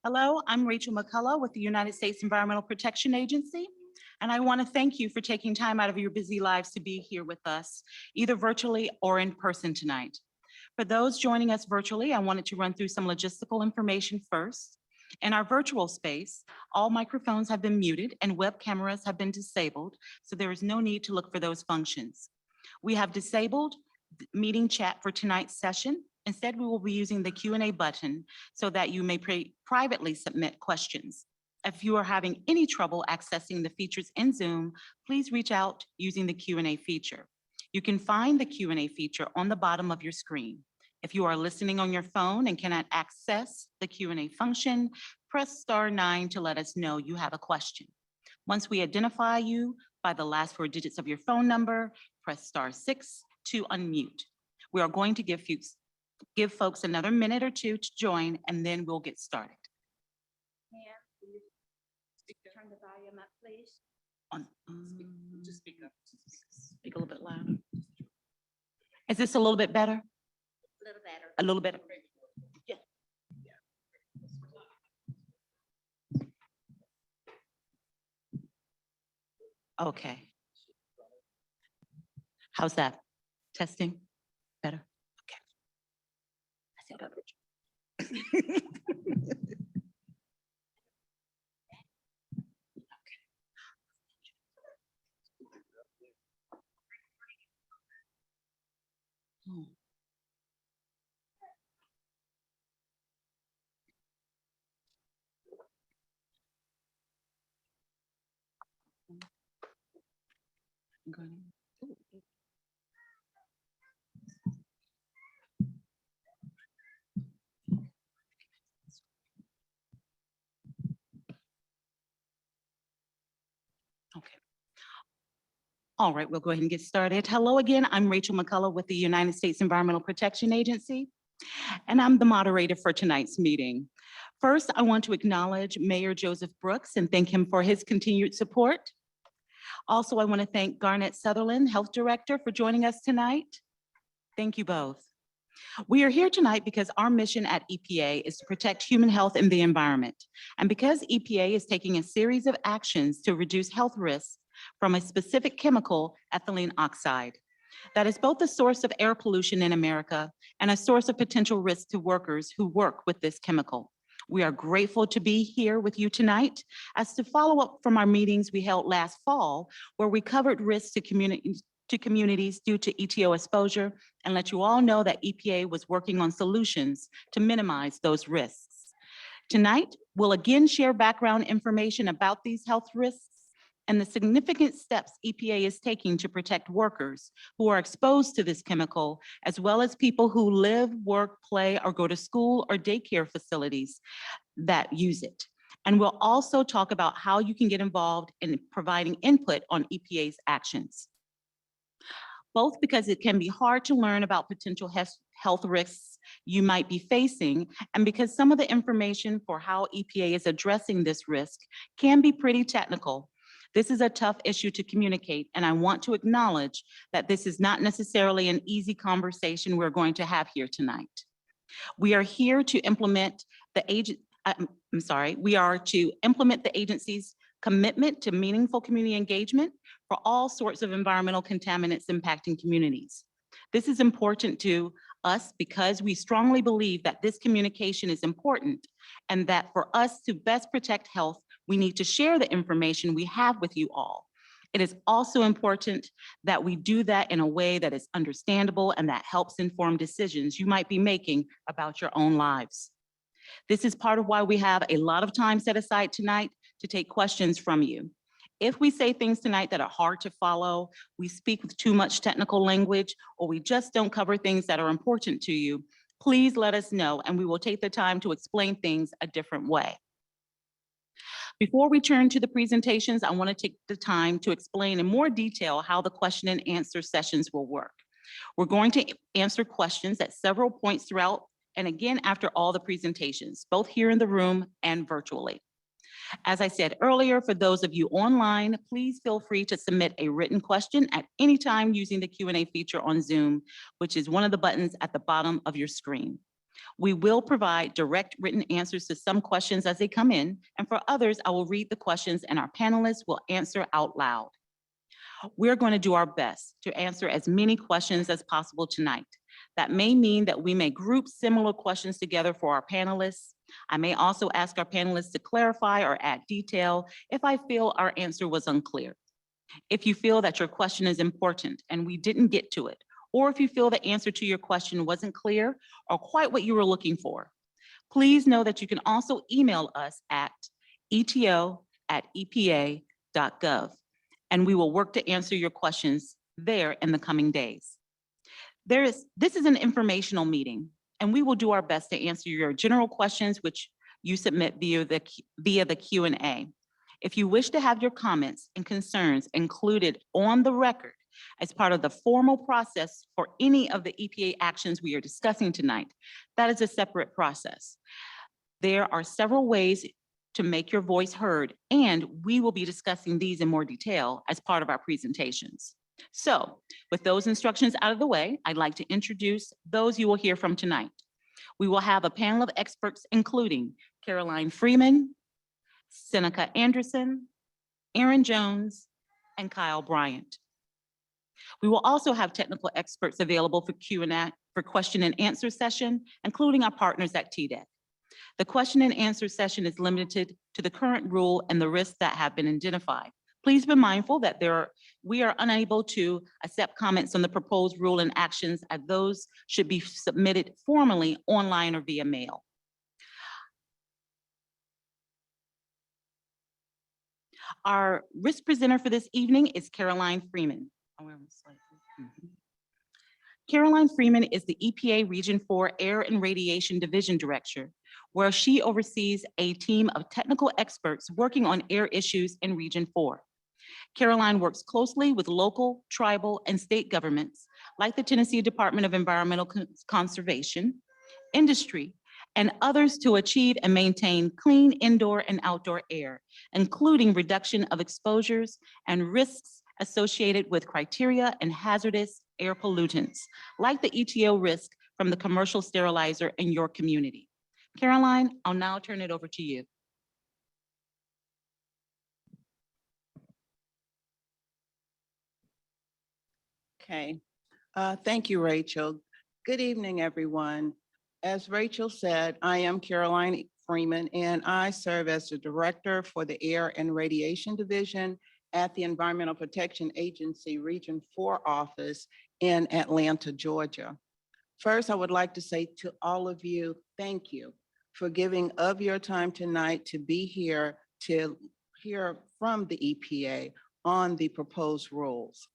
Hello, I'm Rachel McCullough with the United States Environmental Protection Agency, and I want to thank you for taking time out of your busy lives to be here with us, either virtually or in person tonight. For those joining us virtually, I wanted to run through some logistical information first. In our virtual space, all microphones have been muted and web cameras have been disabled, so there is no need to look for those functions. We have disabled meeting chat for tonight's session. Instead, we will be using the Q&A button so that you may privately submit questions. If you are having any trouble accessing the features in Zoom, please reach out using the Q&A feature. You can find the Q&A feature on the bottom of your screen. If you are listening on your phone and cannot access the Q&A function, press *9 to let us know you have a question. Once we identify you by the last 4 digits of your phone number, press *6 to unmute. We are going to give folks another minute or two to join, and then we'll get started. Turn the volume up, please. Just speak up. Speak a little bit louder. Is this a little bit better? A little better. A little better? Yeah. Okay. How's that? Testing? Better? Okay. I said better. Okay. All right, we'll go ahead and get started. Hello again, I'm Rachel McCullough with the United States Environmental Protection Agency, and I'm the moderator for tonight's meeting. First, I want to acknowledge Mayor Joseph Brooks and thank him for his continued support. Also, I want to thank Garnett Sutherland, Health Director, for joining us tonight. Thank you both. We are here tonight because our mission at EPA is to protect human health and the environment. And because EPA is taking a series of actions to reduce health risks from a specific chemical, ethylene oxide, that is both a source of air pollution in America and a source of potential risk to workers who work with this chemical. We are grateful to be here with you tonight as to follow up from our meetings we held last fall, where we covered risks to communities due to EtO exposure and let you all know that EPA was working on solutions to minimize those risks. Tonight, we'll again share background information about these health risks and the significant steps EPA is taking to protect workers who are exposed to this chemical, as well as people who live, work, play, or go to school or daycare facilities that use it. And we'll also talk about how you can get involved in providing input on EPA's actions. Both because it can be hard to learn about potential health risks you might be facing, and because some of the information for how EPA is addressing this risk can be pretty technical. This is a tough issue to communicate, and I want to acknowledge that this is not necessarily an easy conversation we're going to have here tonight. We are here to implement the agency's commitment to meaningful community engagement for all sorts of environmental contaminants impacting communities. This is important to us because we strongly believe that this communication is important and that for us to best protect health, we need to share the information we have with you all. It is also important that we do that in a way that is understandable and that helps inform decisions you might be making about your own lives. This is part of why we have a lot of time set aside tonight to take questions from you. If we say things tonight that are hard to follow, we speak with too much technical language, or we just don't cover things that are important to you, please let us know and we will take the time to explain things a different way. Before we turn to the presentations, I want to take the time to explain in more detail how the question and answer sessions will work. We're going to answer questions at several points throughout, and again after all the presentations, both here in the room and virtually. As I said earlier, for those of you online, please feel free to submit a written question at any time using the Q&A feature on Zoom, which is one of the buttons at the bottom of your screen. We will provide direct written answers to some questions as they come in, and for others, I will read the questions and our panelists will answer out loud. We're going to do our best to answer as many questions as possible tonight. That may mean that we may group similar questions together for our panelists. I may also ask our panelists to clarify or add detail if I feel our answer was unclear. If you feel that your question is important and we didn't get to it, or if you feel the answer to your question wasn't clear or quite what you were looking for, please know that you can also email us at eto@epa.gov, and we will work to answer your questions there in the coming days. This is an informational meeting, and we will do our best to answer your general questions, which you submit via the Q&A. If you wish to have your comments and concerns included on the record as part of the formal process for any of the EPA actions we are discussing tonight, that is a separate process. There are several ways to make your voice heard, and we will be discussing these in more detail as part of our presentations. So, with those instructions out of the way, I'd like to introduce those you will hear from tonight. We will have a panel of experts, including Caroline Freeman, Seneca Anderson, Aaron Jones, and Kyle Bryant. We will also have technical experts available for Q&A, for question and answer session, including our partners at TDEC. The question and answer session is limited to the current rule and the risks that have been identified. Please be mindful that we are unable to accept comments on the proposed rule and actions, as those should be submitted formally online or via mail. Our risk presenter for this evening is Caroline Freeman. Caroline Freeman is the EPA Region 4 Air and Radiation Division Director, where she oversees a team of technical experts working on air issues in Region 4. Caroline works closely with local, tribal, and state governments, like the Tennessee Department of Environmental Conservation, industry, and others to achieve and maintain clean indoor and outdoor air, including reduction of exposures and risks associated with criteria and hazardous air pollutants, like the EtO risk from the commercial sterilizer in your community. Caroline, I'll now turn it over to you. Okay, thank you, Rachel. Good evening, everyone. As Rachel said, I am Caroline Freeman, and I serve as the Director for the Air and Radiation Division at the Environmental Protection Agency Region 4 office in Atlanta, Georgia. First, I would like to say to all of you, thank you for giving of your time tonight to be here to hear from the EPA on the proposed rules.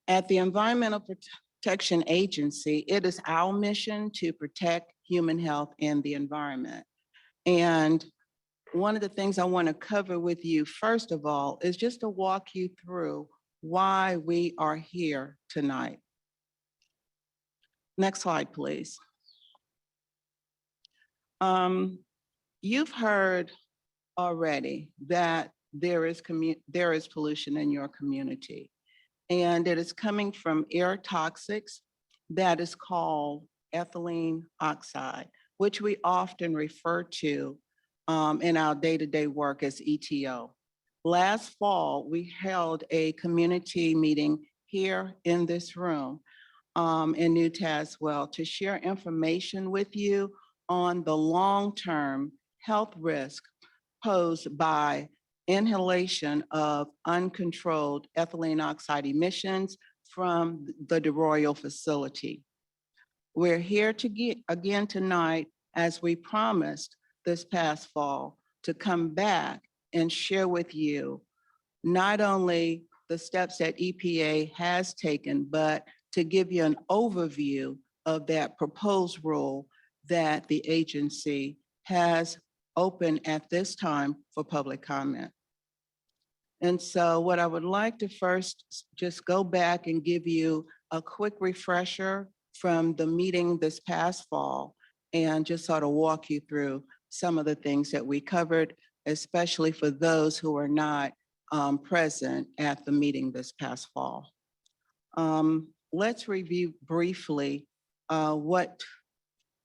At the Environmental Protection Agency, it is our mission to protect human health and the environment. And one of the things I want to cover with you, first of all, is just to walk you through why we are here tonight. Next slide, please. You've heard already that there is pollution in your community, and it is coming from air toxics that is called ethylene oxide, which we often refer to in our day-to-day work as EtO. Last fall, we held a community meeting here in this room in New Tazewell to share information with you on the long-term health risk posed by inhalation of uncontrolled ethylene oxide emissions from the DeRoyal facility. We're here again tonight, as we promised this past fall, to come back and share with you not only the steps that EPA has taken, but to give you an overview of that proposed rule that the agency has open at this time for public comment. And so what I would like to first just go back and give you a quick refresher from the meeting this past fall and just sort of walk you through some of the things that we covered, especially for those who are not present at the meeting this past fall. Let's review briefly what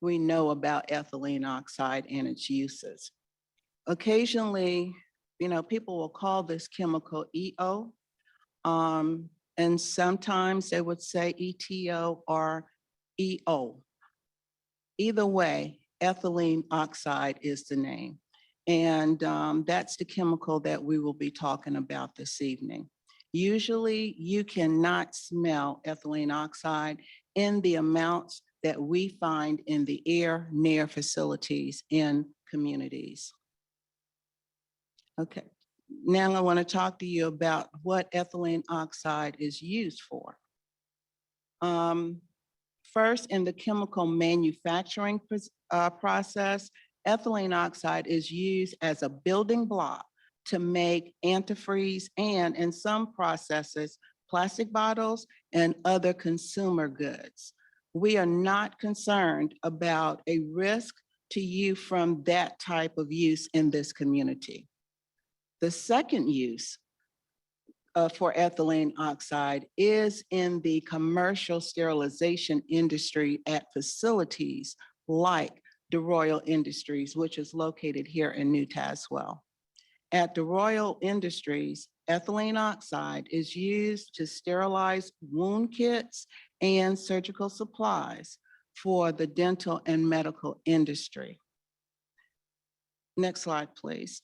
we know about ethylene oxide and its uses. Occasionally, people will call this chemical EO, and sometimes they would say ETO or EO. Either way, ethylene oxide is the name. And that's the chemical that we will be talking about this evening. Usually you cannot smell ethylene oxide in the amounts that we find in the air near facilities in communities. Okay, now I want to talk to you about what ethylene oxide is used for. First, in the chemical manufacturing process, ethylene oxide is used as a building block to make antifreeze and, in some processes, plastic bottles and other consumer goods. We are not concerned about a risk to you from that type of use in this community. The second use for ethylene oxide is in the commercial sterilization industry at facilities like DeRoyal Industries, which is located here in New Tazewell. At DeRoyal Industries, ethylene oxide is used to sterilize wound kits and surgical supplies for the dental and medical industry. Next slide, please.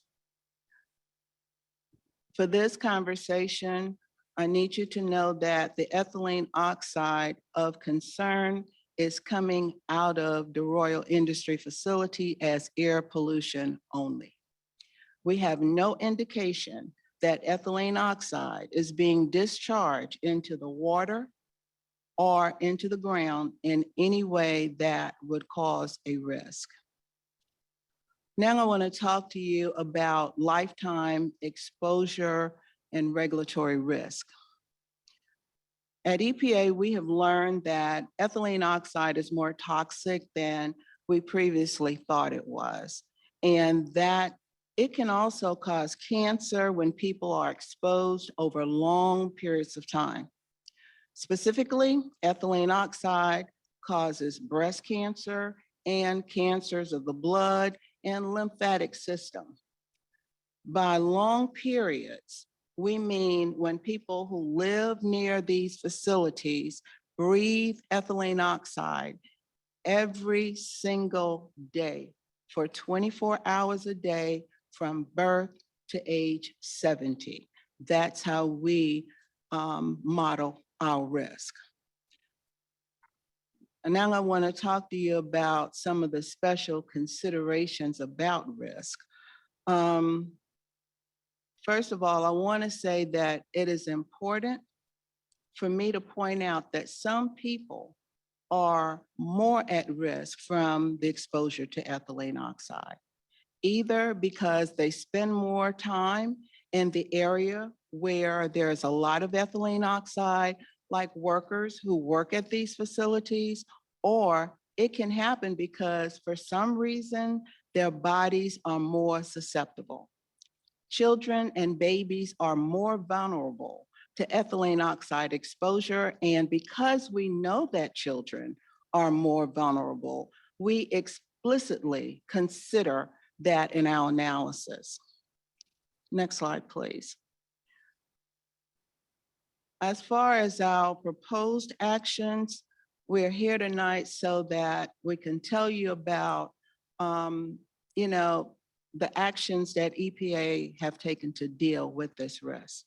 For this conversation, I need you to know that the ethylene oxide of concern is coming out of the DeRoyal Industry facility as air pollution only. We have no indication that ethylene oxide is being discharged into the water or into the ground in any way that would cause a risk. Now I want to talk to you about lifetime exposure and regulatory risk. At EPA, we have learned that ethylene oxide is more toxic than we previously thought it was, and that it can also cause cancer when people are exposed over long periods of time. Specifically, ethylene oxide causes breast cancer and cancers of the blood and lymphatic system. By long periods, we mean when people who live near these facilities breathe ethylene oxide every single day for 24 hours a day from birth to age 70. That's how we model our risk. And now I want to talk to you about some of the special considerations about risk. First of all, I want to say that it is important for me to point out that some people are more at risk from the exposure to ethylene oxide, either because they spend more time in the area where there's a lot of ethylene oxide, like workers who work at these facilities, or it can happen because for some reason, their bodies are more susceptible. Children and babies are more vulnerable to ethylene oxide exposure, and because we know that children are more vulnerable, we explicitly consider that in our analysis. Next slide, please. As far as our proposed actions, we're here tonight so that we can tell you about, the actions that EPA have taken to deal with this risk.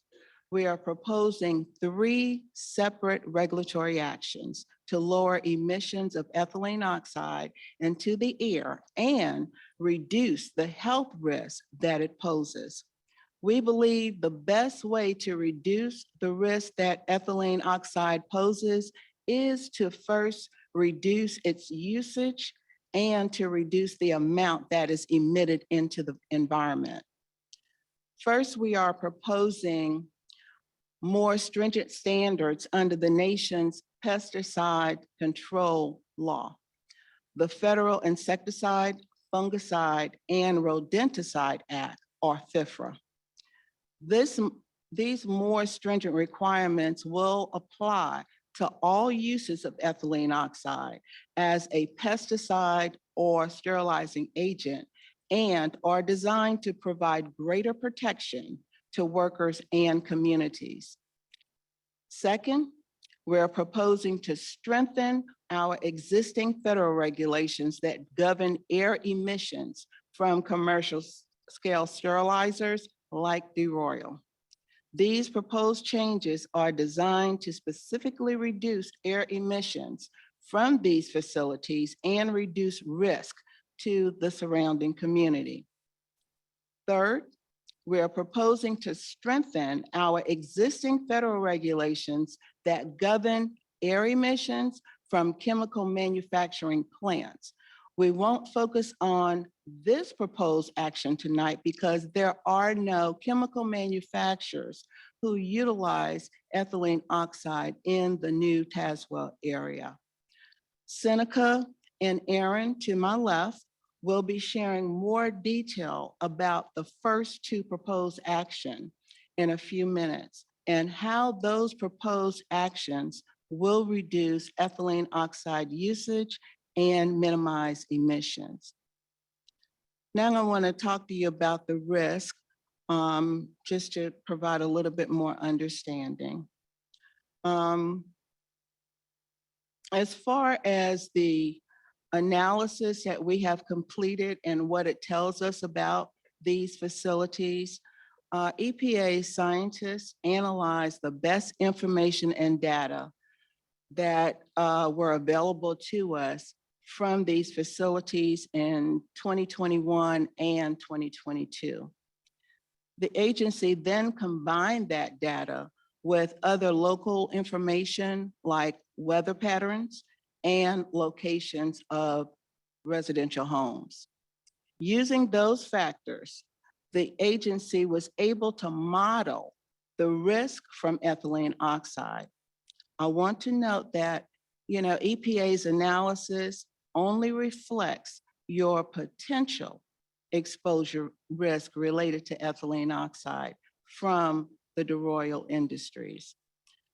We are proposing 3 separate regulatory actions to lower emissions of ethylene oxide into the air and reduce the health risk that it poses. We believe the best way to reduce the risk that ethylene oxide poses is to first reduce its usage and to reduce the amount that is emitted into the environment. First, we are proposing more stringent standards under the nation's pesticide control law, the Federal Insecticide, Fungicide, and Rodenticide Act, or FIFRA. These more stringent requirements will apply to all uses of ethylene oxide as a pesticide or sterilizing agent and are designed to provide greater protection to workers and communities. Second, we're proposing to strengthen our existing federal regulations that govern air emissions from commercial scale sterilizers like DeRoyal. These proposed changes are designed to specifically reduce air emissions from these facilities and reduce risk to the surrounding community. Third, we are proposing to strengthen our existing federal regulations that govern air emissions from chemical manufacturing plants. We won't focus on this proposed action tonight because there are no chemical manufacturers who utilize ethylene oxide in the new Tazewell area. Seneca and Aaron to my left will be sharing more detail about the first two proposed actions in a few minutes and how those proposed actions will reduce ethylene oxide usage and minimize emissions. Now I want to talk to you about the risk, just to provide a little bit more understanding. As far as the analysis that we have completed and what it tells us about these facilities, EPA scientists analyzed the best information and data that were available to us from these facilities in 2021 and 2022. The agency then combined that data with other local information like weather patterns and locations of residential homes. Using those factors, the agency was able to model the risk from ethylene oxide. I want to note that, EPA's analysis only reflects your potential exposure risk related to ethylene oxide from the DeRoyal industries.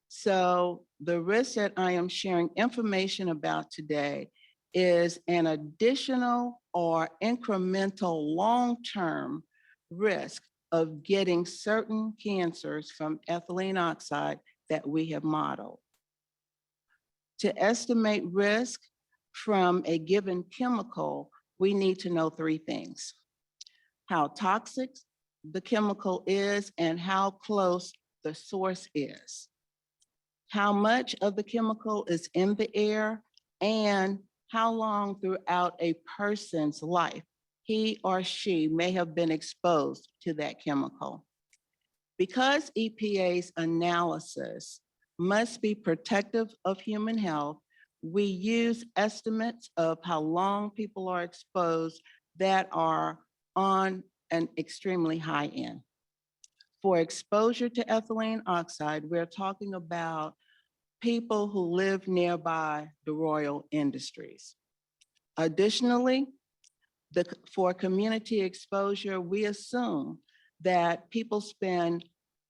So the risk that I am sharing information about today is an additional or incremental long-term risk of getting certain cancers from ethylene oxide that we have modeled. To estimate risk from a given chemical, we need to know three things: how toxic the chemical is and how close the source is, how much of the chemical is in the air, and how long throughout a person's life he or she may have been exposed to that chemical. Because EPA's analysis must be protective of human health, we use estimates of how long people are exposed that are on an extremely high end. For exposure to ethylene oxide, we're talking about people who live nearby DeRoyal industries. Additionally, for community exposure, we assume that people spend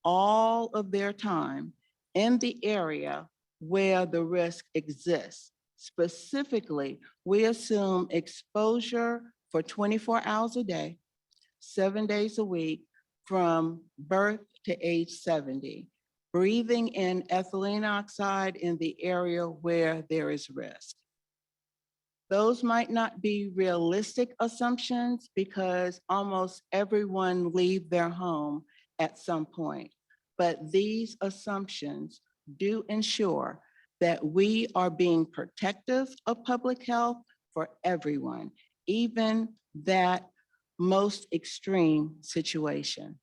all of their time in the area where the risk exists. Specifically, we assume exposure for 24 hours a day, 7 days a week, from birth to age 70, breathing in ethylene oxide in the area where there is risk. Those might not be realistic assumptions because almost everyone leaves their home at some point. But these assumptions do ensure that we are being protective of public health for everyone, even that most extreme situation.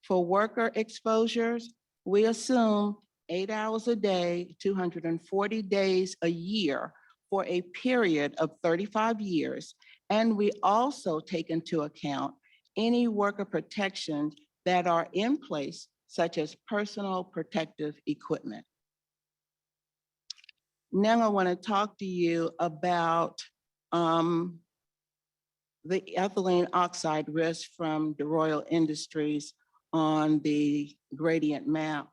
For worker exposures, we assume 8 hours a day, 240 days a year for a period of 35 years. And we also take into account any worker protections that are in place, such as personal protective equipment. Now I want to talk to you about the ethylene oxide risk from DeRoyal Industries on the gradient map.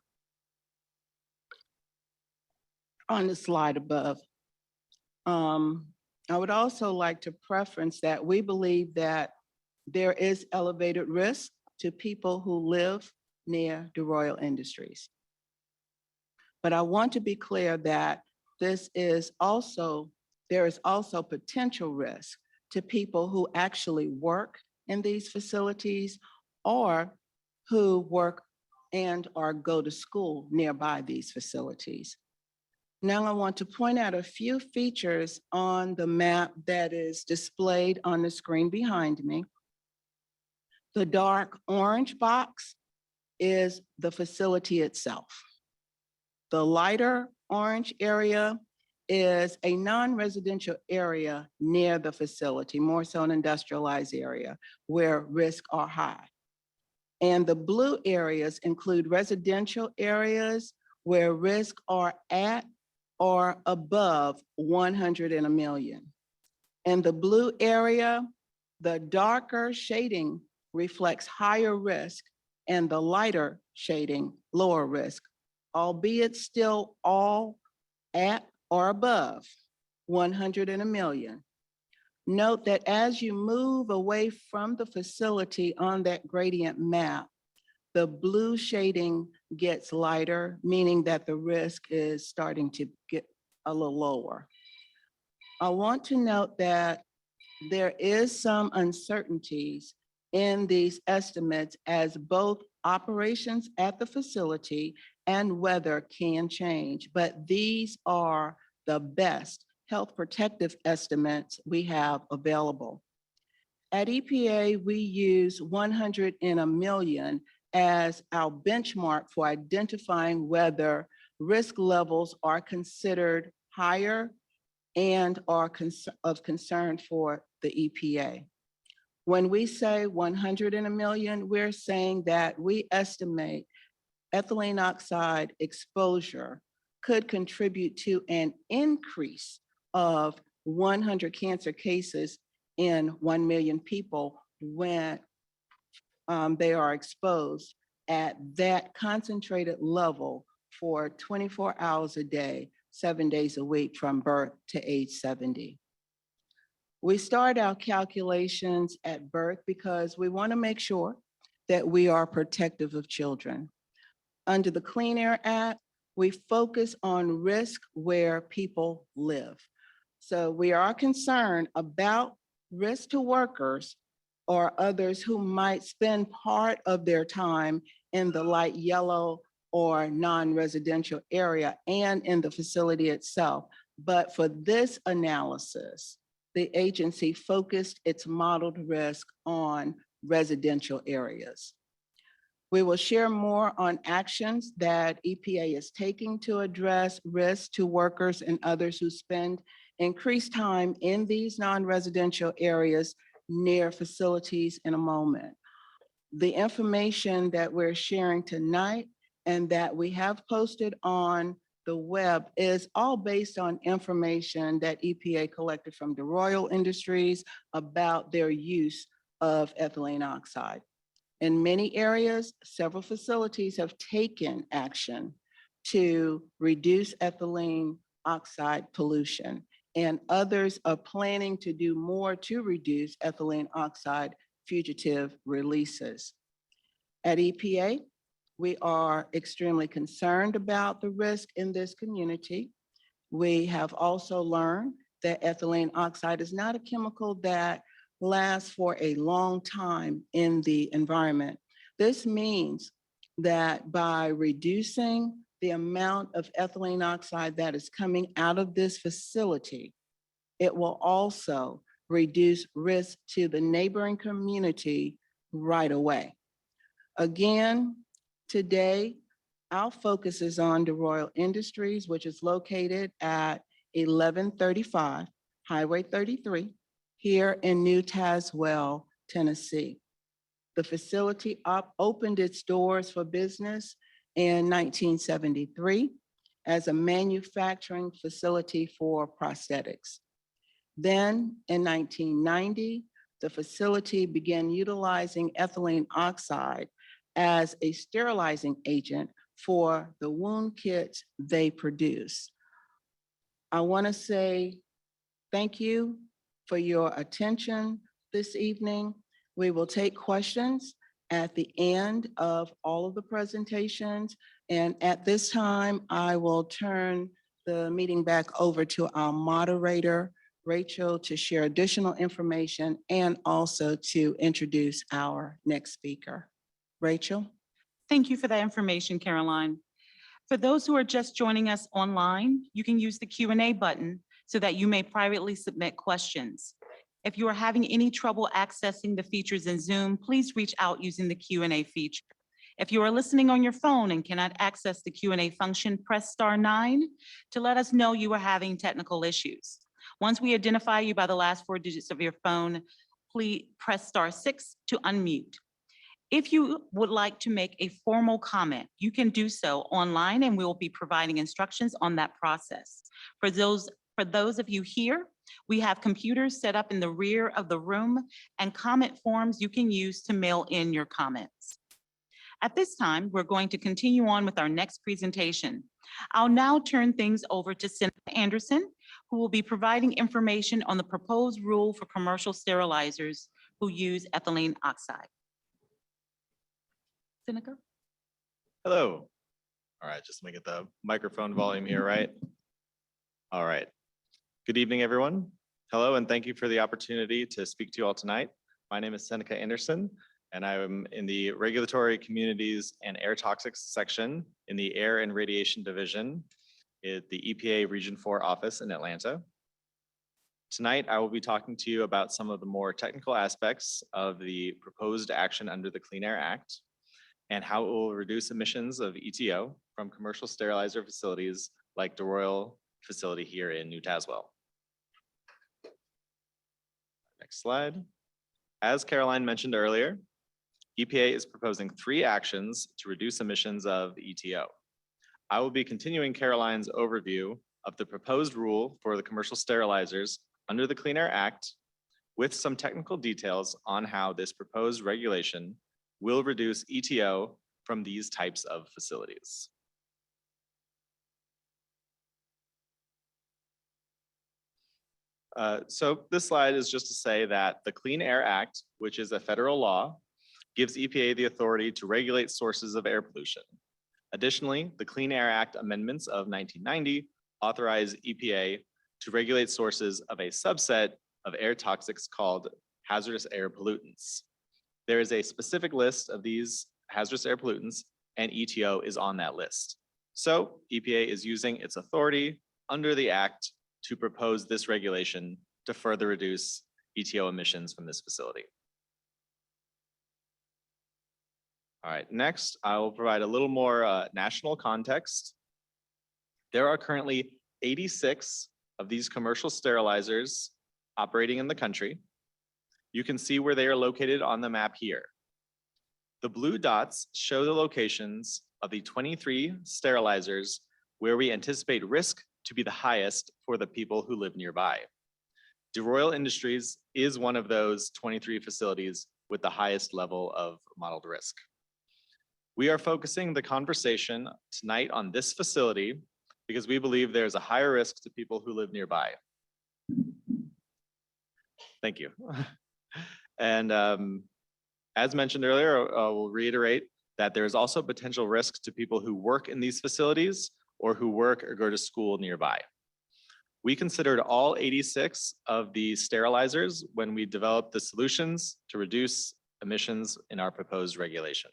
on the slide above. I would also like to preference that we believe that there is elevated risk to people who live near DeRoyal Industries. But I want to be clear that there is also potential risk to people who actually work in these facilities or who work and or go to school nearby these facilities. Now I want to point out a few features on the map that is displayed on the screen behind me. The dark orange box is the facility itself. The lighter orange area is a non-residential area near the facility, more so an industrialized area where risks are high. And the blue areas include residential areas where risks are at or above 100 in a million. In the blue area, the darker shading reflects higher risk and the lighter shading, lower risk, albeit still all at or above 100 in a million. Note that as you move away from the facility on that gradient map, the blue shading gets lighter, meaning that the risk is starting to get a little lower. I want to note that there is some uncertainties in these estimates as both operations at the facility and weather can change, but these are the best health protective estimates we have available. At EPA, we use 100 in a million as our benchmark for identifying whether risk levels are considered higher and are of concern for the EPA. When we say 100 in a million, we're saying that we estimate ethylene oxide exposure could contribute to an increase of 100 cancer cases in 1 million people when they are exposed at that concentrated level for 24 hours a day, 7 days a week from birth to age 70. We start our calculations at birth because we want to make sure that we are protective of children. Under the Clean Air Act, we focus on risk where people live. So we are concerned about risk to workers or others who might spend part of their time in the light yellow or non-residential area and in the facility itself. But for this analysis, the agency focused its modeled risk on residential areas. We will share more on actions that EPA is taking to address risk to workers and others who spend increased time in these non-residential areas near facilities in a moment. The information that we're sharing tonight and that we have posted on the web is all based on information that EPA collected from DeRoyal Industries about their use of ethylene oxide. In many areas, several facilities have taken action to reduce ethylene oxide pollution, and others are planning to do more to reduce ethylene oxide fugitive releases. At EPA, we are extremely concerned about the risk in this community. We have also learned that ethylene oxide is not a chemical that lasts for a long time in the environment. This means that by reducing the amount of ethylene oxide that is coming out of this facility, it will also reduce risk to the neighboring community right away. Again, today, our focus is on DeRoyal Industries, which is located at 1135 Highway 33 here in New Tazewell, Tennessee. The facility opened its doors for business in 1973 as a manufacturing facility for prosthetics. Then in 1990, the facility began utilizing ethylene oxide as a sterilizing agent for the wound kits they produce. I want to say thank you for your attention this evening. We will take questions at the end of all of the presentations. And at this time, I will turn the meeting back over to our moderator, Rachel, to share additional information and also to introduce our next speaker. Rachel? Thank you for that information, Caroline. For those who are just joining us online, you can use the Q&A button so that you may privately submit questions. If you are having any trouble accessing the features in Zoom, please reach out using the Q&A feature. If you are listening on your phone and cannot access the Q&A function, press *9 to let us know you are having technical issues. Once we identify you by the last 4 digits of your phone, please press *6 to unmute. If you would like to make a formal comment, you can do so online and we will be providing instructions on that process. For those of you here, we have computers set up in the rear of the room and comment forms you can use to mail in your comments. At this time, we're going to continue on with our next presentation. I'll now turn things over to Seneca Anderson, who will be providing information on the proposed rule for commercial sterilizers who use ethylene oxide. Seneca? Hello. All right, just let me get the microphone volume here, right? All right. Good evening, everyone. Hello, and thank you for the opportunity to speak to you all tonight. My name is Seneca Anderson, and I am in the Regulatory Communities and Air Toxics section in the Air and Radiation Division at the EPA Region 4 office in Atlanta. Tonight, I will be talking to you about some of the more technical aspects of the proposed action under the Clean Air Act and how it will reduce emissions of EtO from commercial sterilizer facilities like DeRoyal facility here in New Tazewell. Next slide. As Caroline mentioned earlier, EPA is proposing 3 actions to reduce emissions of EtO. I will be continuing Caroline's overview of the proposed rule for the commercial sterilizers under the Clean Air Act with some technical details on how this proposed regulation will reduce EtO from these types of facilities. So this slide is just to say that the Clean Air Act, which is a federal law, gives EPA the authority to regulate sources of air pollution. Additionally, the Clean Air Act amendments of 1990 authorize EPA to regulate sources of a subset of air toxics called hazardous air pollutants. There is a specific list of these hazardous air pollutants, and EtO is on that list. So EPA is using its authority under the Act to propose this regulation to further reduce EtO emissions from this facility. All right, next, I will provide a little more national context. There are currently 86 of these commercial sterilizers operating in the country. You can see where they are located on the map here. The blue dots show the locations of the 23 sterilizers where we anticipate risk to be the highest for the people who live nearby. DeRoyal Industries is one of those 23 facilities with the highest level of modeled risk. We are focusing the conversation tonight on this facility because we believe there's a higher risk to people who live nearby. Thank you. And as mentioned earlier, I will reiterate that there is also potential risk to people who work in these facilities or who work or go to school nearby. We considered all 86 of the sterilizers when we developed the solutions to reduce emissions in our proposed regulation.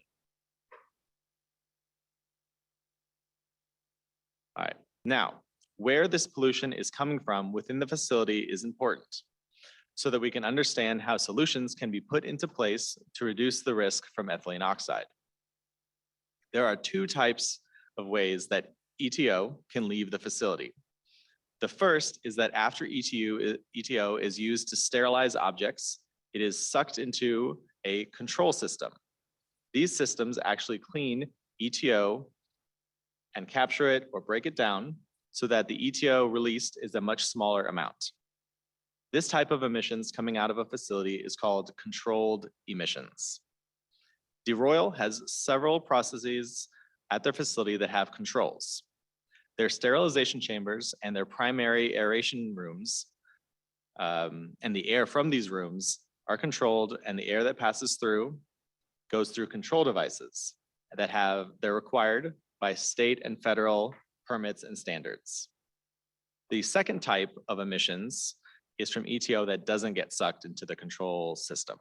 All right, now, where this pollution is coming from within the facility is important so that we can understand how solutions can be put into place to reduce the risk from ethylene oxide. There are 2 types of ways that EtO can leave the facility. The first is that after EtO is used to sterilize objects, it is sucked into a control system. These systems actually clean EtO and capture it or break it down so that the EtO released is a much smaller amount. This type of emissions coming out of a facility is called controlled emissions. DeRoyal has several processes at their facility that have controls. Their sterilization chambers and their primary aeration rooms and the air from these rooms are controlled, and the air that passes through goes through control devices they're required by state and federal permits and standards. The second type of emissions is from EtO that doesn't get sucked into the control system.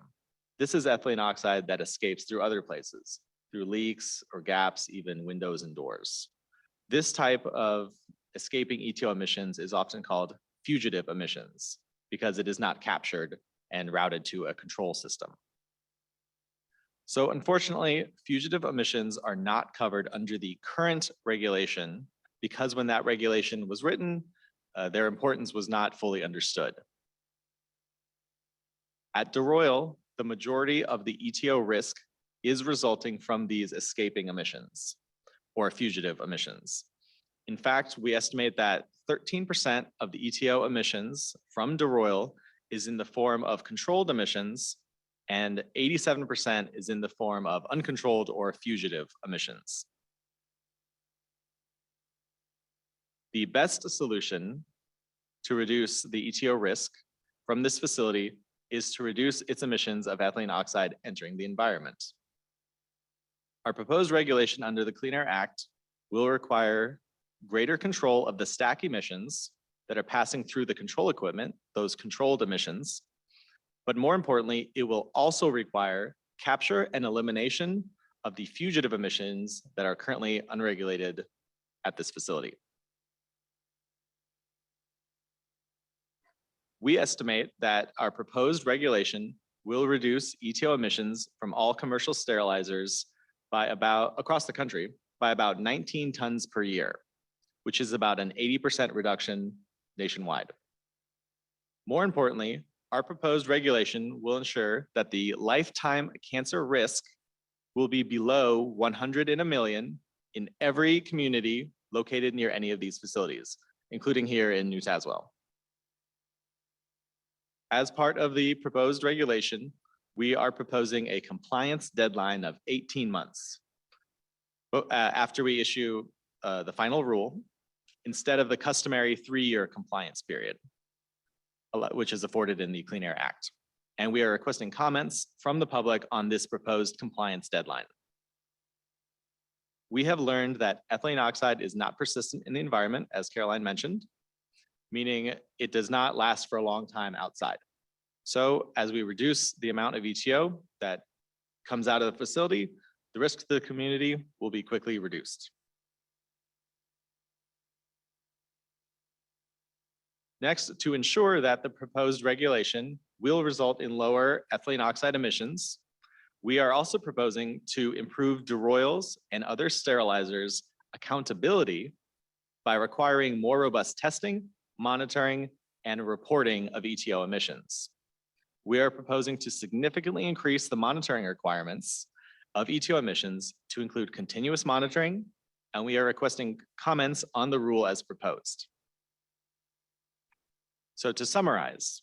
This is ethylene oxide that escapes through other places, through leaks or gaps, even windows and doors. This type of escaping EtO emissions is often called fugitive emissions because it is not captured and routed to a control system. So unfortunately, fugitive emissions are not covered under the current regulation because when that regulation was written, their importance was not fully understood. At DeRoyal, the majority of the EtO risk is resulting from these escaping emissions or fugitive emissions. In fact, we estimate that 13% of the EtO emissions from DeRoyal is in the form of controlled emissions, and 87% is in the form of uncontrolled or fugitive emissions. The best solution to reduce the EtO risk from this facility is to reduce its emissions of ethylene oxide entering the environment. Our proposed regulation under the Clean Air Act will require greater control of the stack emissions that are passing through the control equipment, those controlled emissions. But more importantly, it will also require capture and elimination of the fugitive emissions that are currently unregulated at this facility. We estimate that our proposed regulation will reduce EtO emissions from all commercial sterilizers by across the country by about 19 tons per year, which is about an 80% reduction nationwide. More importantly, our proposed regulation will ensure that the lifetime cancer risk will be below 100 in a million in every community located near any of these facilities, including here in New Tazewell. As part of the proposed regulation, we are proposing a compliance deadline of 18 months after we issue the final rule, instead of the customary 3-year compliance period, which is afforded in the Clean Air Act. And we are requesting comments from the public on this proposed compliance deadline. We have learned that ethylene oxide is not persistent in the environment, as Caroline mentioned, meaning it does not last for a long time outside. So as we reduce the amount of EtO that comes out of the facility, the risk to the community will be quickly reduced. Next, to ensure that the proposed regulation will result in lower ethylene oxide emissions, we are also proposing to improve DeRoyal's and other sterilizers' accountability by requiring more robust testing, monitoring, and reporting of EtO emissions. We are proposing to significantly increase the monitoring requirements of EtO emissions to include continuous monitoring, and we are requesting comments on the rule as proposed. So to summarize,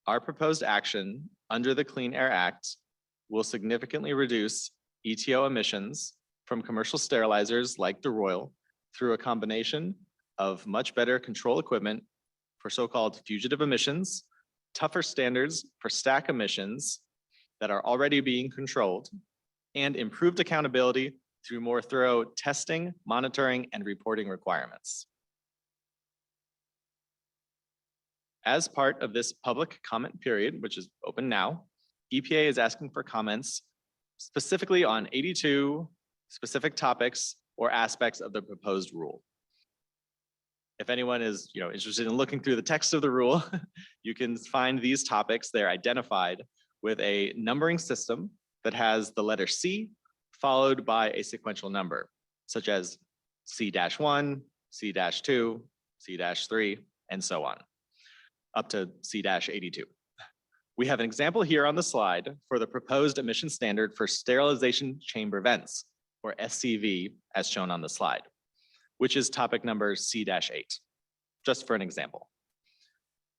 our proposed action under the Clean Air Act will significantly reduce EtO emissions from commercial sterilizers like DeRoyal through a combination of much better control equipment for so-called fugitive emissions, tougher standards for stack emissions that are already being controlled, and improved accountability through more thorough testing, monitoring, and reporting requirements. As part of this public comment period, which is open now, EPA is asking for comments specifically on 82 specific topics or aspects of the proposed rule. If anyone is interested in looking through the text of the rule, you can find these topics. They're identified with a numbering system that has the letter C followed by a sequential number, such as C-1, C-2, C-3, and so on, up to C-82. We have an example here on the slide for the proposed emission standard for sterilization chamber vents, or SCV, as shown on the slide, which is topic number C-8, just for an example.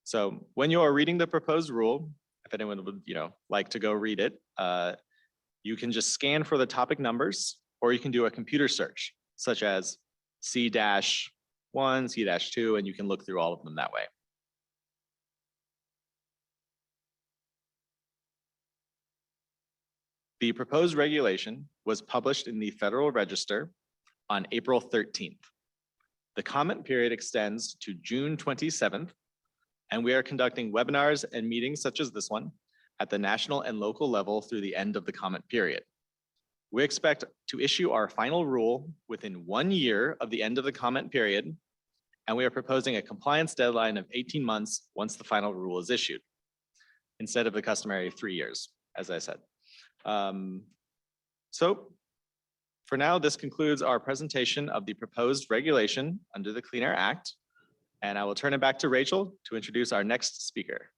So when you are reading the proposed rule, if anyone would like to go read it, you can just scan for the topic numbers, or you can do a computer search. such as C-1, C-2, and you can look through all of them that way. The proposed regulation was published in the Federal Register on April 13th. The comment period extends to June 27th, and we are conducting webinars and meetings such as this one at the national and local level through the end of the comment period. We expect to issue our final rule within 1 year of the end of the comment period, and we are proposing a compliance deadline of 18 months once the final rule is issued, instead of the customary 3 years, as I said. So for now, this concludes our presentation of the proposed regulation under the Clean Air Act. And I will turn it back to Rachel to introduce our next speaker.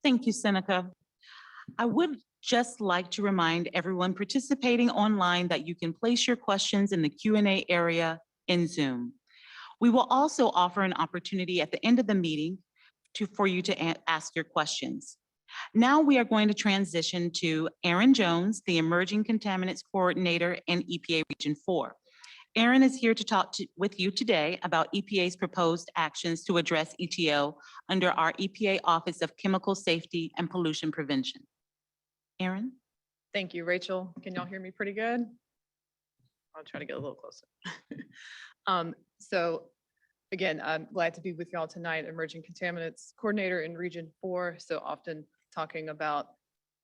Thank you, Seneca. I would just like to remind everyone participating online that you can place your questions in the Q&A area in Zoom. We will also offer an opportunity at the end of the meeting for you to ask your questions. Now we are going to transition to Aaron Jones, the Emerging Contaminants Coordinator in EPA Region 4. Aaron is here to talk with you today about EPA's proposed actions to address EtO under our EPA Office of Chemical Safety and Pollution Prevention. Aaron? Thank you, Rachel. Can y'all hear me pretty good? I'll try to get a little closer. So again, I'm glad to be with y'all tonight, Emerging Contaminants Coordinator in Region 4. So often talking about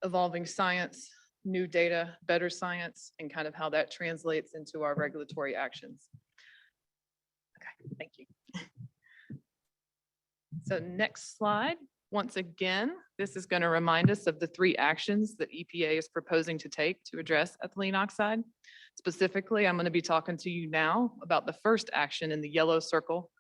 evolving science, new data, better science, and kind of how that translates into our regulatory actions. Okay, thank you. So next slide. Once again, this is going to remind us of the 3 actions that EPA is proposing to take to address ethylene oxide. Specifically, I'm going to be talking to you now about the first action in the yellow circle.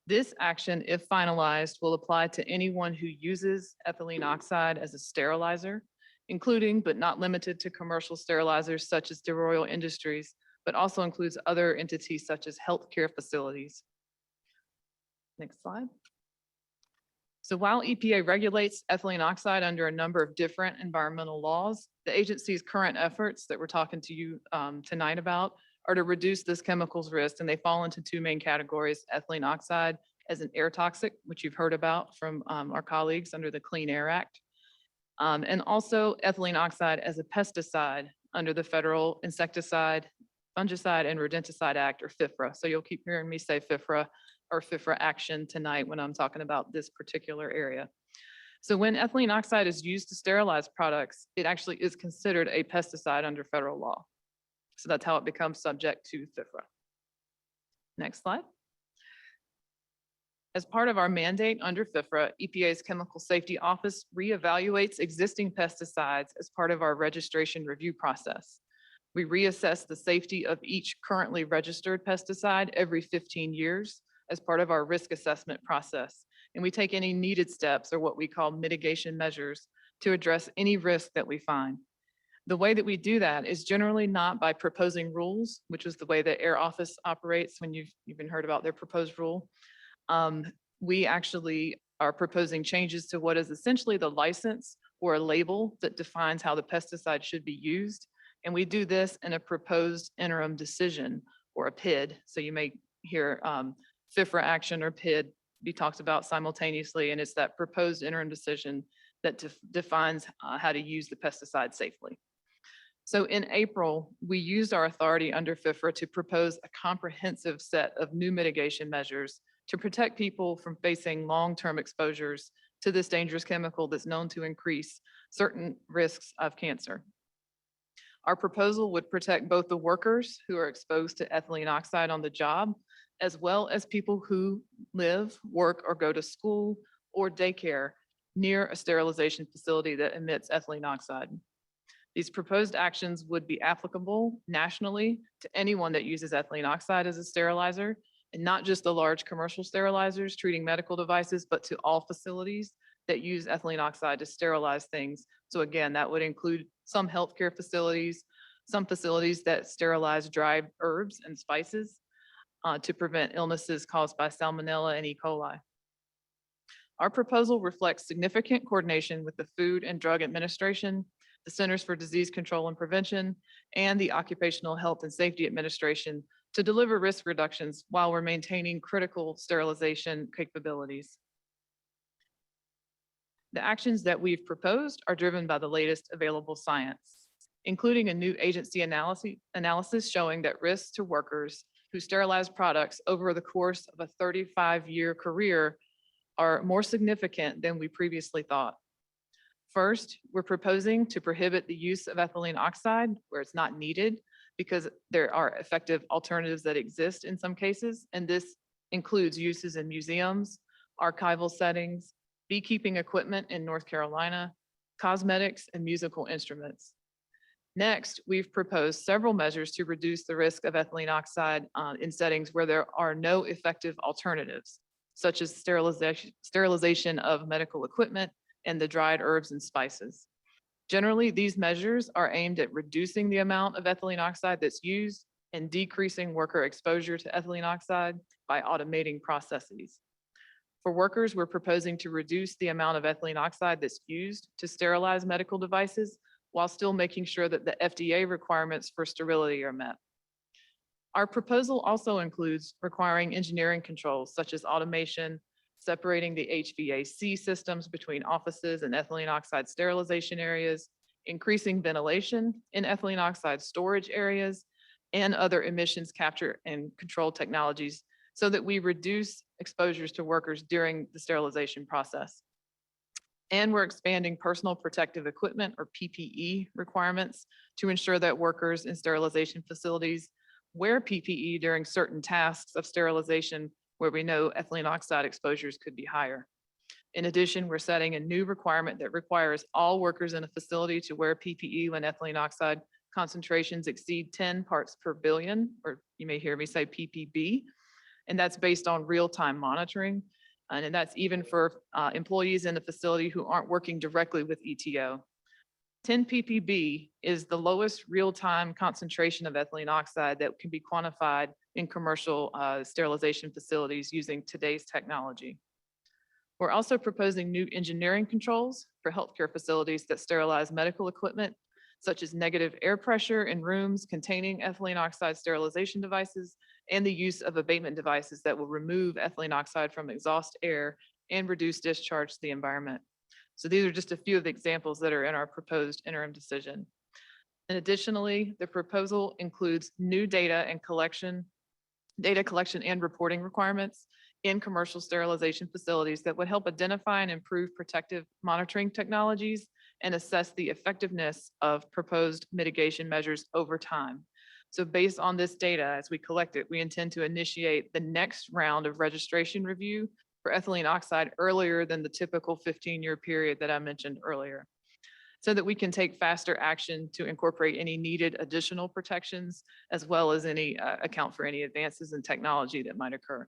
This action, if finalized, will apply to anyone who uses ethylene oxide as a sterilizer, including but not limited to commercial sterilizers such as DeRoyal Industries, but also includes other entities such as healthcare facilities. Next slide. So while EPA regulates ethylene oxide under a number of different environmental laws, the agency's current efforts that we're talking to you tonight about are to reduce this chemical's risk, and they fall into 2 main categories: ethylene oxide as an air toxic, which you've heard about from our colleagues under the Clean Air Act, and also ethylene oxide as a pesticide under the Federal Insecticide, Fungicide, and Rodenticide Act, or FIFRA. So you'll keep hearing me say FIFRA or FIFRA action tonight when I'm talking about this particular area. So when ethylene oxide is used to sterilize products, it actually is considered a pesticide under federal law. So that's how it becomes subject to FIFRA. Next slide. As part of our mandate under FIFRA, EPA's Chemical Safety Office reevaluates existing pesticides as part of our registration review process. We reassess the safety of each currently registered pesticide every 15 years as part of our risk assessment process. And we take any needed steps, or what we call mitigation measures, to address any risk that we find. The way that we do that is generally not by proposing rules, which is the way the Air Office operates when you've even heard about their proposed rule. We actually are proposing changes to what is essentially the license or a label that defines how the pesticide should be used. And we do this in a proposed interim decision, or a PID. So you may hear FIFRA action or PID be talked about simultaneously, and it's that proposed interim decision that defines how to use the pesticide safely. So in April, we used our authority under FIFRA to propose a comprehensive set of new mitigation measures to protect people from facing long-term exposures to this dangerous chemical that's known to increase certain risks of cancer. Our proposal would protect both the workers who are exposed to ethylene oxide on the job, as well as people who live, work, or go to school or daycare near a sterilization facility that emits ethylene oxide. These proposed actions would be applicable nationally to anyone that uses ethylene oxide as a sterilizer, and not just the large commercial sterilizers treating medical devices, but to all facilities that use ethylene oxide to sterilize things. So again, that would include some healthcare facilities, some facilities that sterilize dried herbs and spices to prevent illnesses caused by Salmonella and E. coli. Our proposal reflects significant coordination with the Food and Drug Administration, the Centers for Disease Control and Prevention, and the Occupational Health and Safety Administration to deliver risk reductions while we're maintaining critical sterilization capabilities. The actions that we've proposed are driven by the latest available science, including a new agency analysis showing that risks to workers who sterilize products over the course of a 35-year career are more significant than we previously thought. First, we're proposing to prohibit the use of ethylene oxide where it's not needed because there are effective alternatives that exist in some cases, and this includes uses in museums, archival settings, beekeeping equipment in North Carolina, cosmetics, and musical instruments. Next, we've proposed several measures to reduce the risk of ethylene oxide in settings where there are no effective alternatives, such as sterilization of medical equipment and the dried herbs and spices. Generally, these measures are aimed at reducing the amount of ethylene oxide that's used and decreasing worker exposure to ethylene oxide by automating processes. For workers, we're proposing to reduce the amount of ethylene oxide that's used to sterilize medical devices while still making sure that the FDA requirements for sterility are met. Our proposal also includes requiring engineering controls such as automation, separating the HVAC systems between offices and ethylene oxide sterilization areas, increasing ventilation in ethylene oxide storage areas, and other emissions capture and control technologies so that we reduce exposures to workers during the sterilization process. And we're expanding personal protective equipment or PPE requirements to ensure that workers in sterilization facilities wear PPE during certain tasks of sterilization where we know ethylene oxide exposures could be higher. In addition, we're setting a new requirement that requires all workers in a facility to wear PPE when ethylene oxide concentrations exceed 10 parts per billion, or you may hear me say ppb, and that's based on real-time monitoring. And that's even for employees in the facility who aren't working directly with EtO. 10 ppb is the lowest real-time concentration of ethylene oxide that can be quantified in commercial sterilization facilities using today's technology. We're also proposing new engineering controls for healthcare facilities that sterilize medical equipment, such as negative air pressure in rooms containing ethylene oxide sterilization devices, and the use of abatement devices that will remove ethylene oxide from exhaust air and reduce discharge to the environment. So these are just a few of the examples that are in our proposed interim decision. And additionally, the proposal includes new data collection and reporting requirements in commercial sterilization facilities that would help identify and improve protective monitoring technologies and assess the effectiveness of proposed mitigation measures over time. So based on this data, as we collect it, we intend to initiate the next round of registration review for ethylene oxide earlier than the typical 15-year period that I mentioned earlier, so that we can take faster action to incorporate any needed additional protections, as well as any account for any advances in technology that might occur.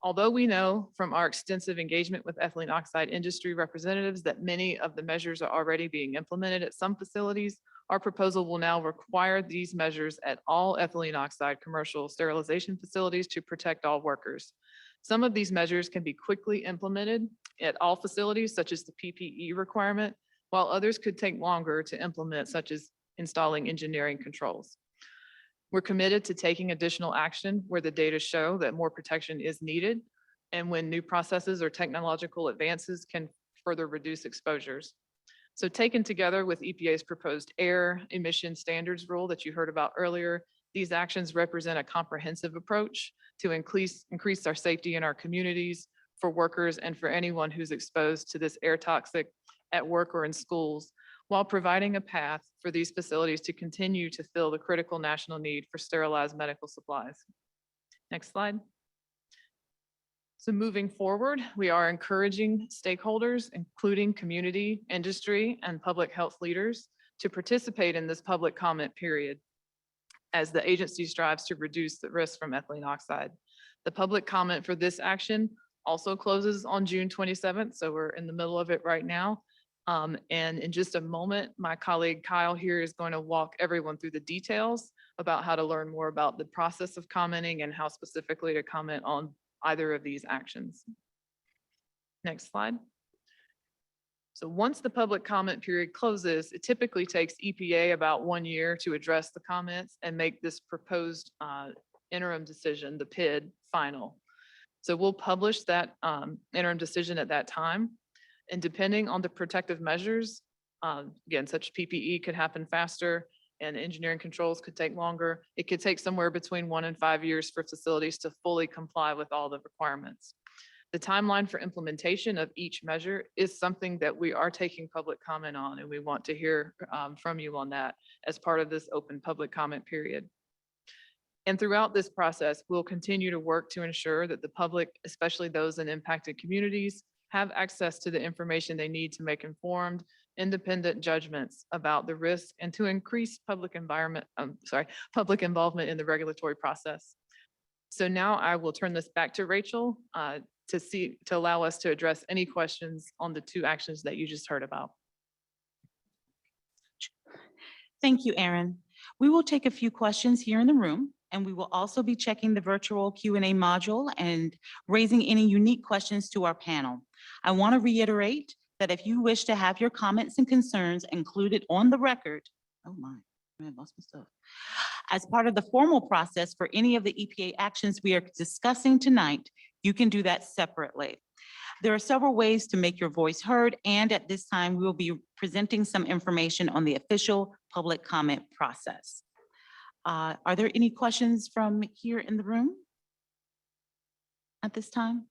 Although we know from our extensive engagement with ethylene oxide industry representatives that many of the measures are already being implemented at some facilities, our proposal will now require these measures at all ethylene oxide commercial sterilization facilities to protect all workers. Some of these measures can be quickly implemented at all facilities, such as the PPE requirement, while others could take longer to implement, such as installing engineering controls. We're committed to taking additional action where the data show that more protection is needed and when new processes or technological advances can further reduce exposures. So taken together with EPA's proposed air emission standards rule that you heard about earlier, these actions represent a comprehensive approach to increase our safety in our communities for workers and for anyone who's exposed to this air toxic at work or in schools, while providing a path for these facilities to continue to fill the critical national need for sterilized medical supplies. Next slide. So moving forward, we are encouraging stakeholders, including community, industry, and public health leaders, to participate in this public comment period as the agency strives to reduce the risk from ethylene oxide. The public comment for this action also closes on June 27th, so we're in the middle of it right now. And in just a moment, my colleague Kyle here is going to walk everyone through the details about how to learn more about the process of commenting and how specifically to comment on either of these actions. Next slide. So once the public comment period closes, it typically takes EPA about 1 year to address the comments and make this proposed interim decision, the PID, final. So we'll publish that interim decision at that time. And depending on the protective measures, again, such PPE could happen faster and engineering controls could take longer. It could take somewhere between 1 and 5 years for facilities to fully comply with all the requirements. The timeline for implementation of each measure is something that we are taking public comment on, and we want to hear from you on that as part of this open public comment period. And throughout this process, we'll continue to work to ensure that the public, especially those in impacted communities, have access to the information they need to make informed, independent judgments about the risk and to increase public involvement in the regulatory process. So now I will turn this back to Rachel to allow us to address any questions on the 2 actions that you just heard about. Thank you, Erin. We will take a few questions here in the room, and we will also be checking the virtual Q&A module and raising any unique questions to our panel. I want to reiterate that if you wish to have your comments and concerns included on the record, oh my, I lost my stuff. As part of the formal process for any of the EPA actions we are discussing tonight, you can do that separately. There are several ways to make your voice heard, and at this time, we will be presenting some information on the official public comment process. Are there any questions from here in the room at this time?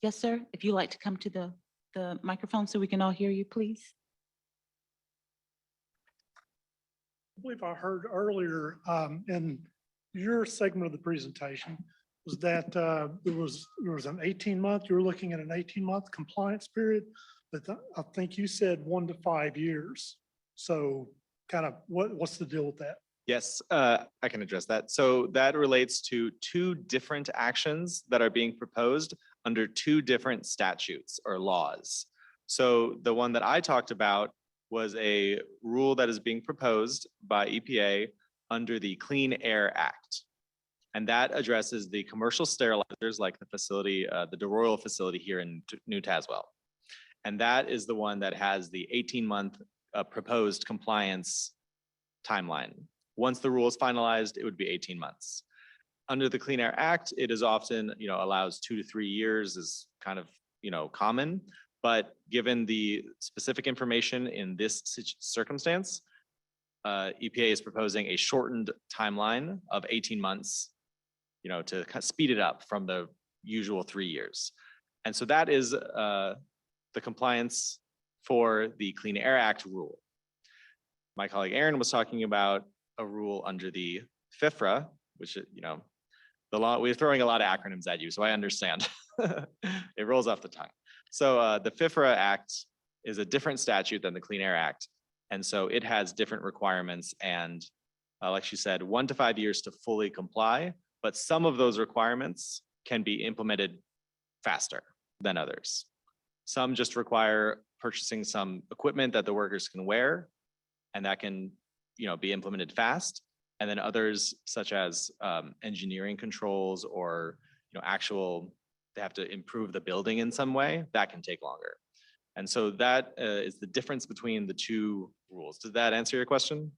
Yes, sir. If you'd like to come to the microphone so we can all hear you, please. I believe I heard earlier in your segment of the presentation was that there was an 18-month, you were looking at an 18-month compliance period, but I think you said 1 to 5 years. So kind of what's the deal with that? Yes, I can address that. So that relates to 2 different actions that are being proposed under 2 different statutes or laws. So the one that I talked about was a rule that is being proposed by EPA under the Clean Air Act. And that addresses the commercial sterilizers like the facility, the DeRoyal facility here in New Tazewell. And that is the one that has the 18-month proposed compliance timeline. Once the rule is finalized, it would be 18 months. Under the Clean Air Act, it is often, allows 2 to 3 years is kind of, common. But given the specific information in this circumstance, EPA is proposing a shortened timeline of 18 months, to kind of speed it up from the usual 3 years. And so that is the compliance for the Clean Air Act rule. My colleague Erin was talking about a rule under the FIFRA, which, the law, we're throwing a lot of acronyms at you, so I understand. It rolls off the tongue. So the FIFRA Act is a different statute than the Clean Air Act. And so it has different requirements and like she said, 1 to 5 years to fully comply, but some of those requirements can be implemented faster than others. Some just require purchasing some equipment that the workers can wear, and that can, be implemented fast. And then others, such as engineering controls or, they have to improve the building in some way, that can take longer. And so that is the difference between the 2 rules. Does that answer your question?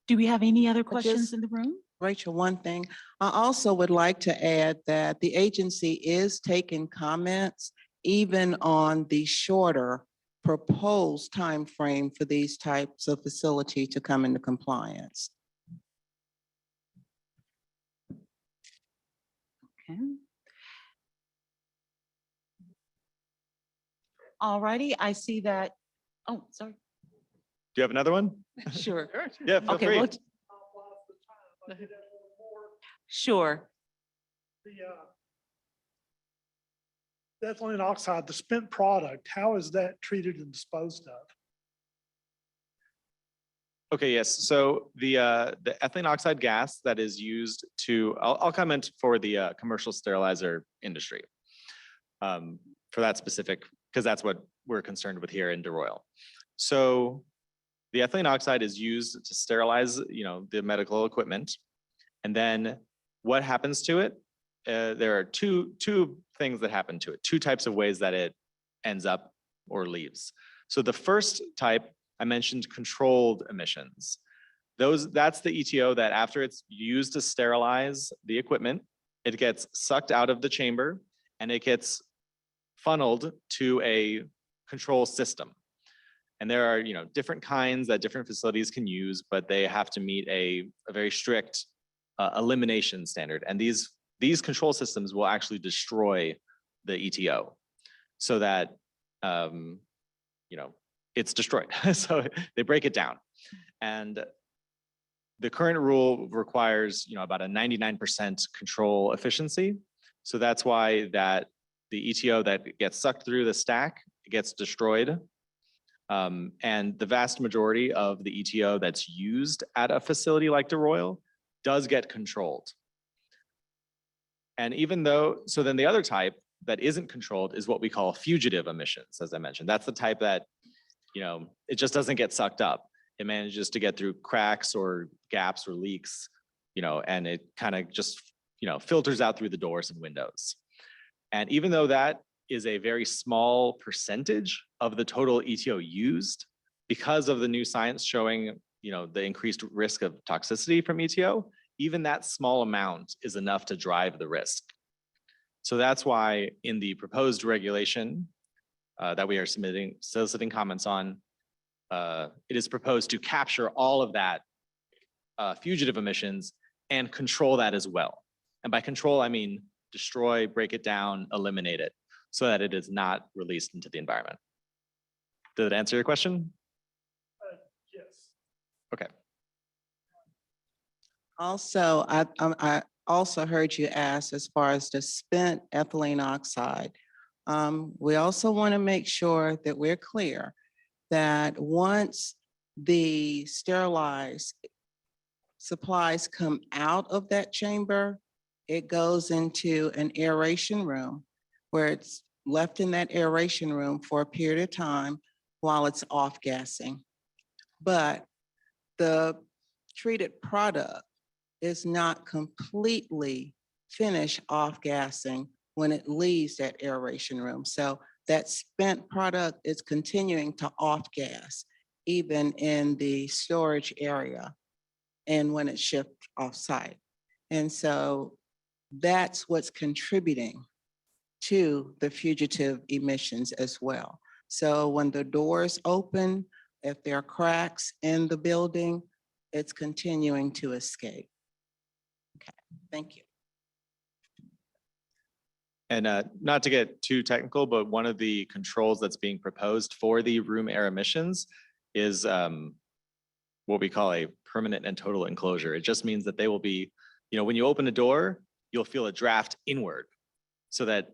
Do we have any other just- questions in the room? Rachel, one thing, I also would like to add that the agency is taking comments even on the shorter proposed time frame for these types of facility to come into compliance. Okay. All righty, I see that. Oh, sorry. Do you have another one? Sure. Yeah, feel Okay, free. well, sure. The ethylene oxide, the spent product, how is that treated and disposed of? Okay, yes. So the ethylene oxide gas that is used to, I'll comment for the commercial sterilizer industry for that specific, because that's what we're concerned with here in DeRoyal. So the ethylene oxide is used to sterilize, the medical equipment. And then what happens to it? There are two things that happen to it, two types of ways that it ends up or leaves. So the first type, I mentioned controlled emissions. That's the ETO that after it's used to sterilize the equipment, it gets sucked out of the chamber and it gets funneled to a control system. And there are, different kinds that different facilities can use, but they have to meet a very strict elimination standard. And these control systems will actually destroy the ETO so that, it's destroyed. So they break it down. And the current rule requires, about a 99% control efficiency. So that's why the ETO that gets sucked through the stack gets destroyed. And the vast majority of the ETO that's used at a facility like DeRoyal does get controlled. And so then the other type that isn't controlled is what we call fugitive emissions, as I mentioned. That's the type that, it just doesn't get sucked up. It manages to get through cracks or gaps or leaks, and it kind of just, filters out through the doors and windows. And even though that is a very small percentage of the total ETO used, because of the new science showing, the increased risk of toxicity from ETO, even that small amount is enough to drive the risk. So that's why in the proposed regulation that we are soliciting comments on, it is proposed to capture all of that fugitive emissions and control that as well. And by control, I mean destroy, break it down, eliminate it so that it is not released into the environment. Did it answer your question? Yes. Okay. Also, I also heard you ask as far as the spent ethylene oxide. We also want to make sure that we're clear that once the sterilized supplies come out of that chamber, it goes into an aeration room where it's left in that aeration room for a period of time while it's off gassing. But the treated product is not completely finished off gassing when it leaves that aeration room. So that spent product is continuing to off gas, even in the storage area and when it's shipped off site. And so that's what's contributing to the fugitive emissions as well. So when the doors open, if there are cracks in the building, it's continuing to escape. Okay, thank you. And not to get too technical, but one of the controls that's being proposed for the room air emissions is what we call a permanent and total enclosure. It just means that they will be, when you open a door, you'll feel a draft inward so that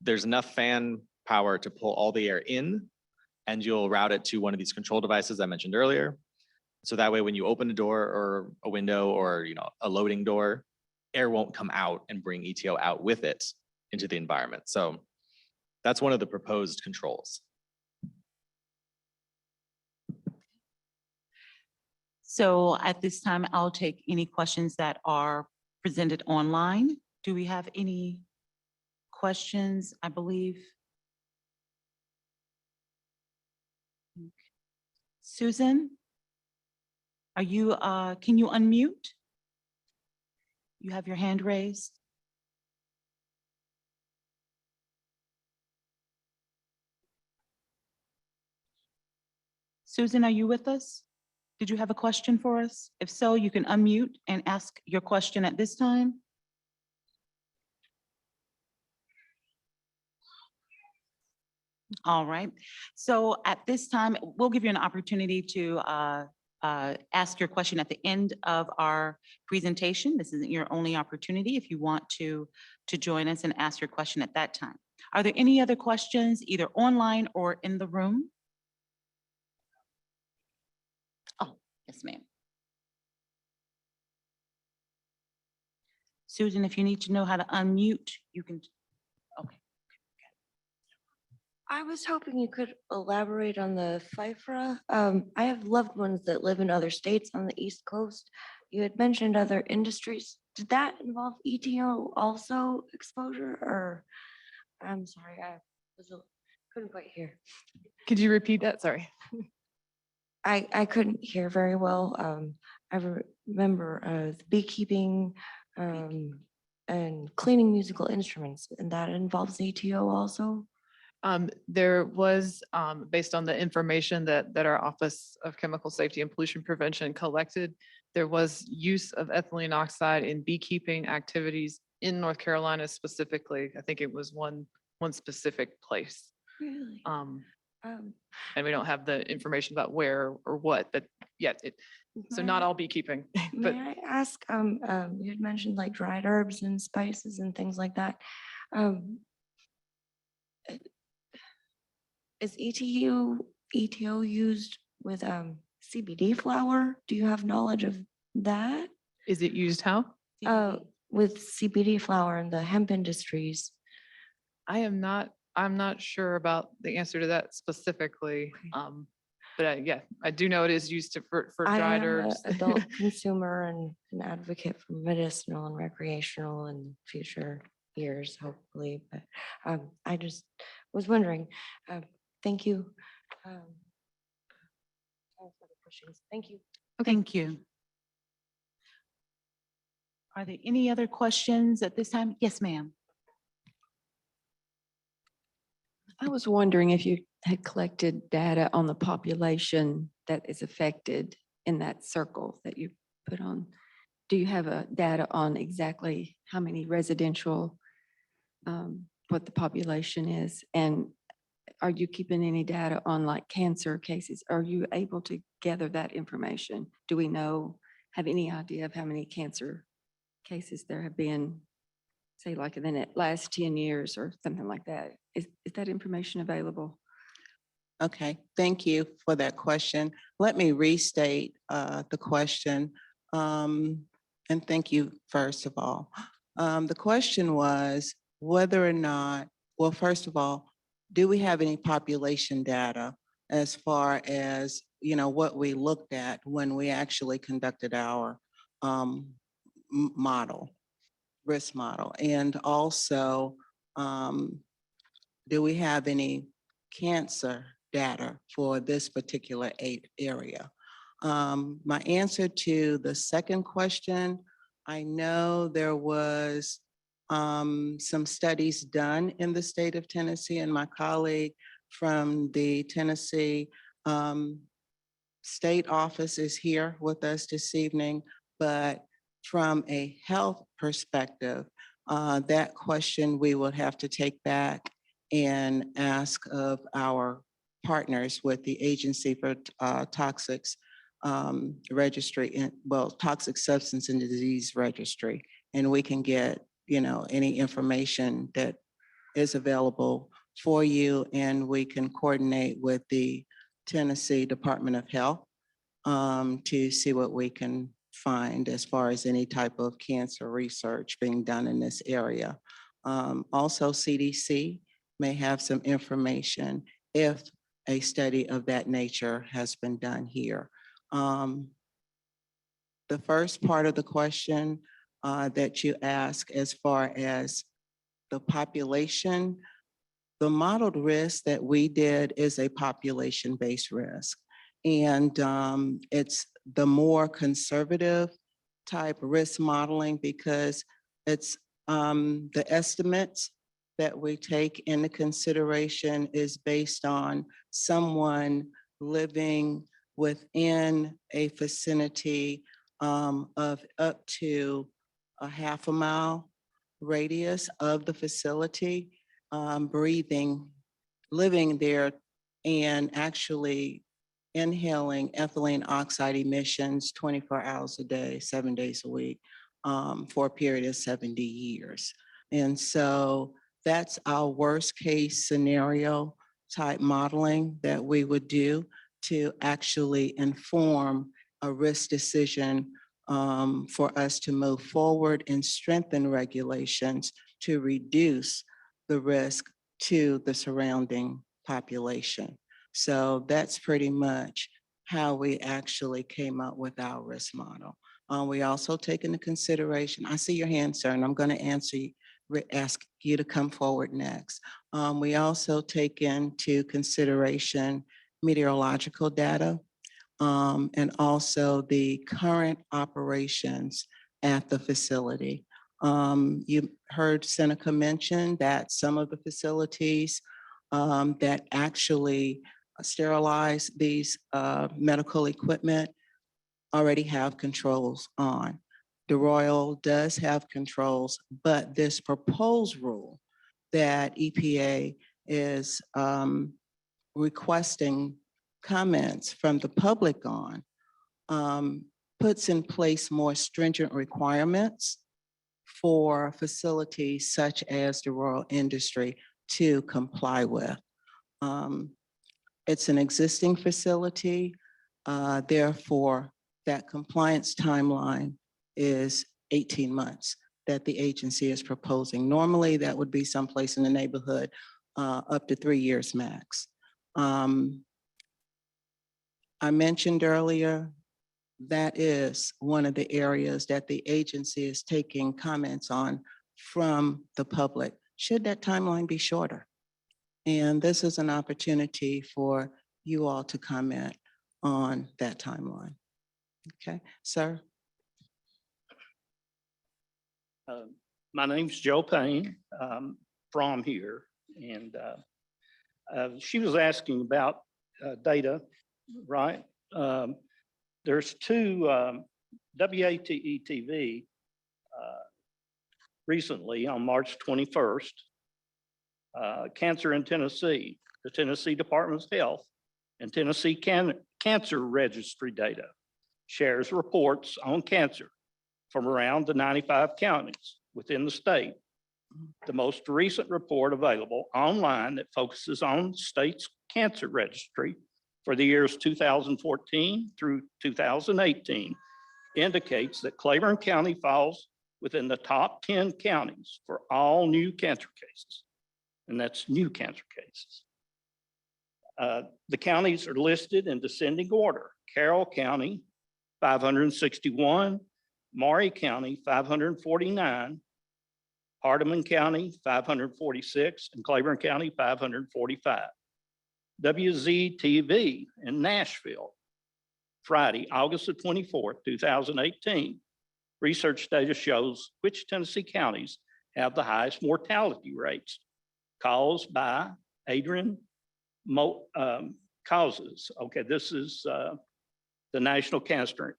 there's enough fan power to pull all the air in, and you'll route it to one of these control devices I mentioned earlier. So that way, when you open a door or a window or a loading door, air won't come out and bring ETO out with it into the environment. So that's one of the proposed controls. So at this time, I'll take any questions that are presented online. Do we have any questions, I believe? Susan? Are you, can you unmute? You have your hand raised. Susan, are you with us? Did you have a question for us? If so, you can unmute and ask your question at this time. All right. So at this time, we'll give you an opportunity to ask your question at the end of our presentation. This isn't your only opportunity if you want to join us and ask your question at that time. Are there any other questions, either online or in the room? Oh, yes, ma'am. Susan, if you need to know how to unmute, you can. Okay. I was hoping you could elaborate on the FIFRA. I have loved ones that live in other states on the East Coast. You had mentioned other industries. did that involve ETO also exposure or? I'm sorry, couldn't quite hear. Could you repeat that? Sorry. I couldn't hear very well. I remember the beekeeping and cleaning musical instruments, and that involves ETO also. There was, based on the information that our Office of Chemical Safety and Pollution Prevention collected, there was use of ethylene oxide in beekeeping activities in North Carolina specifically. I think it was one specific place. Really? And we don't have the information about where or what, but yet so not all beekeeping, but May I ask, you had mentioned like dried herbs and spices and things like that. Is ETO used with CBD flower? Do you have knowledge of that? is it used how? With CBD flower in the hemp industries? I'm not sure about the answer to that specifically. Okay. But yeah, I do know it is used for I dried am an herbs. adult consumer and an advocate for medicinal and recreational in future years, hopefully, but I just was wondering. Thank you. I have other questions. Thank you. Thank you. Are there any other questions at this time? Yes, ma'am. I was wondering if you had collected data on the population that is affected in that circle that you put on. Do you have data on exactly how many residential, what the population is? And are you keeping any data on like cancer cases? Are you able to gather that information? Do we have any idea of how many cancer cases there have been, say like in the last 10 years or something like that? Is that information available? Okay, thank you for that question. Let me restate the question. And thank you, first of all. The question was whether or not, well, first of all, do we have any population data as far as, what we looked at when we actually conducted our risk model? And also, do we have any cancer data for this particular area? My answer to the second question, I know there was some studies done in the state of Tennessee, and my colleague from the Tennessee State Office is here with us this evening, but from a health perspective, that question we will have to take back and ask of our partners with the Agency for Toxics Registry, Toxic Substance and Disease Registry, and we can get, any information that is available for you, and we can coordinate with the Tennessee Department of Health to see what we can find as far as any type of cancer research being done in this area. Also, CDC may have some information if a study of that nature has been done here. The first part of the question that you ask as far as the population, the modeled risk that we did is a population-based risk. And it's the more conservative type risk modeling because it's the estimates that we take into consideration is based on someone living within a vicinity of up to a half a mile radius of the facility, living there and actually inhaling ethylene oxide emissions 24 hours a day, 7 days a week, for a period of 70 years. And so that's our worst case scenario type modeling that we would do to actually inform a risk decision for us to move forward and strengthen regulations to reduce the risk to the surrounding population. So that's pretty much how we actually came up with our risk model. We also take into consideration, I see your hand, sir, and I'm going to ask you to come forward next. We also take into consideration meteorological data and also the current operations at the facility. You heard Seneca mention that some of the facilities that actually sterilize these medical equipment already have controls on. DeRoyal does have controls, but this proposed rule that EPA is requesting comments from the public on puts in place more stringent requirements for facilities such as the rural industry to comply with. It's an existing facility, therefore that compliance timeline is 18 months that the agency is proposing. Normally, that would be someplace in the neighborhood up to 3 years max. I mentioned earlier, that is one of the areas that the agency is taking comments on from the public. Should that timeline be shorter? And this is an opportunity for you all to comment on that timeline. Okay, sir? My name's Joe Payne, from here, and she was asking about data, right? There's two WATE-TV recently on March 21st, Cancer in Tennessee, the Tennessee Department of Health and Tennessee Cancer Registry data shares reports on cancer from around the 95 counties within the state. The most recent report available online that focuses on the state's cancer registry for the years 2014 through 2018 indicates that Claiborne County falls within the top 10 counties for all new cancer cases. And that's new cancer cases. The counties are listed in descending order. Carroll County, 561, Maury County, 549, Hardeman County, 546, and Claiborne County, 545. WZTV in Nashville, Friday, August the 24th, 2018. Research data shows which Tennessee counties have the highest mortality rates caused by Adrian causes. Okay, this is the National Cancer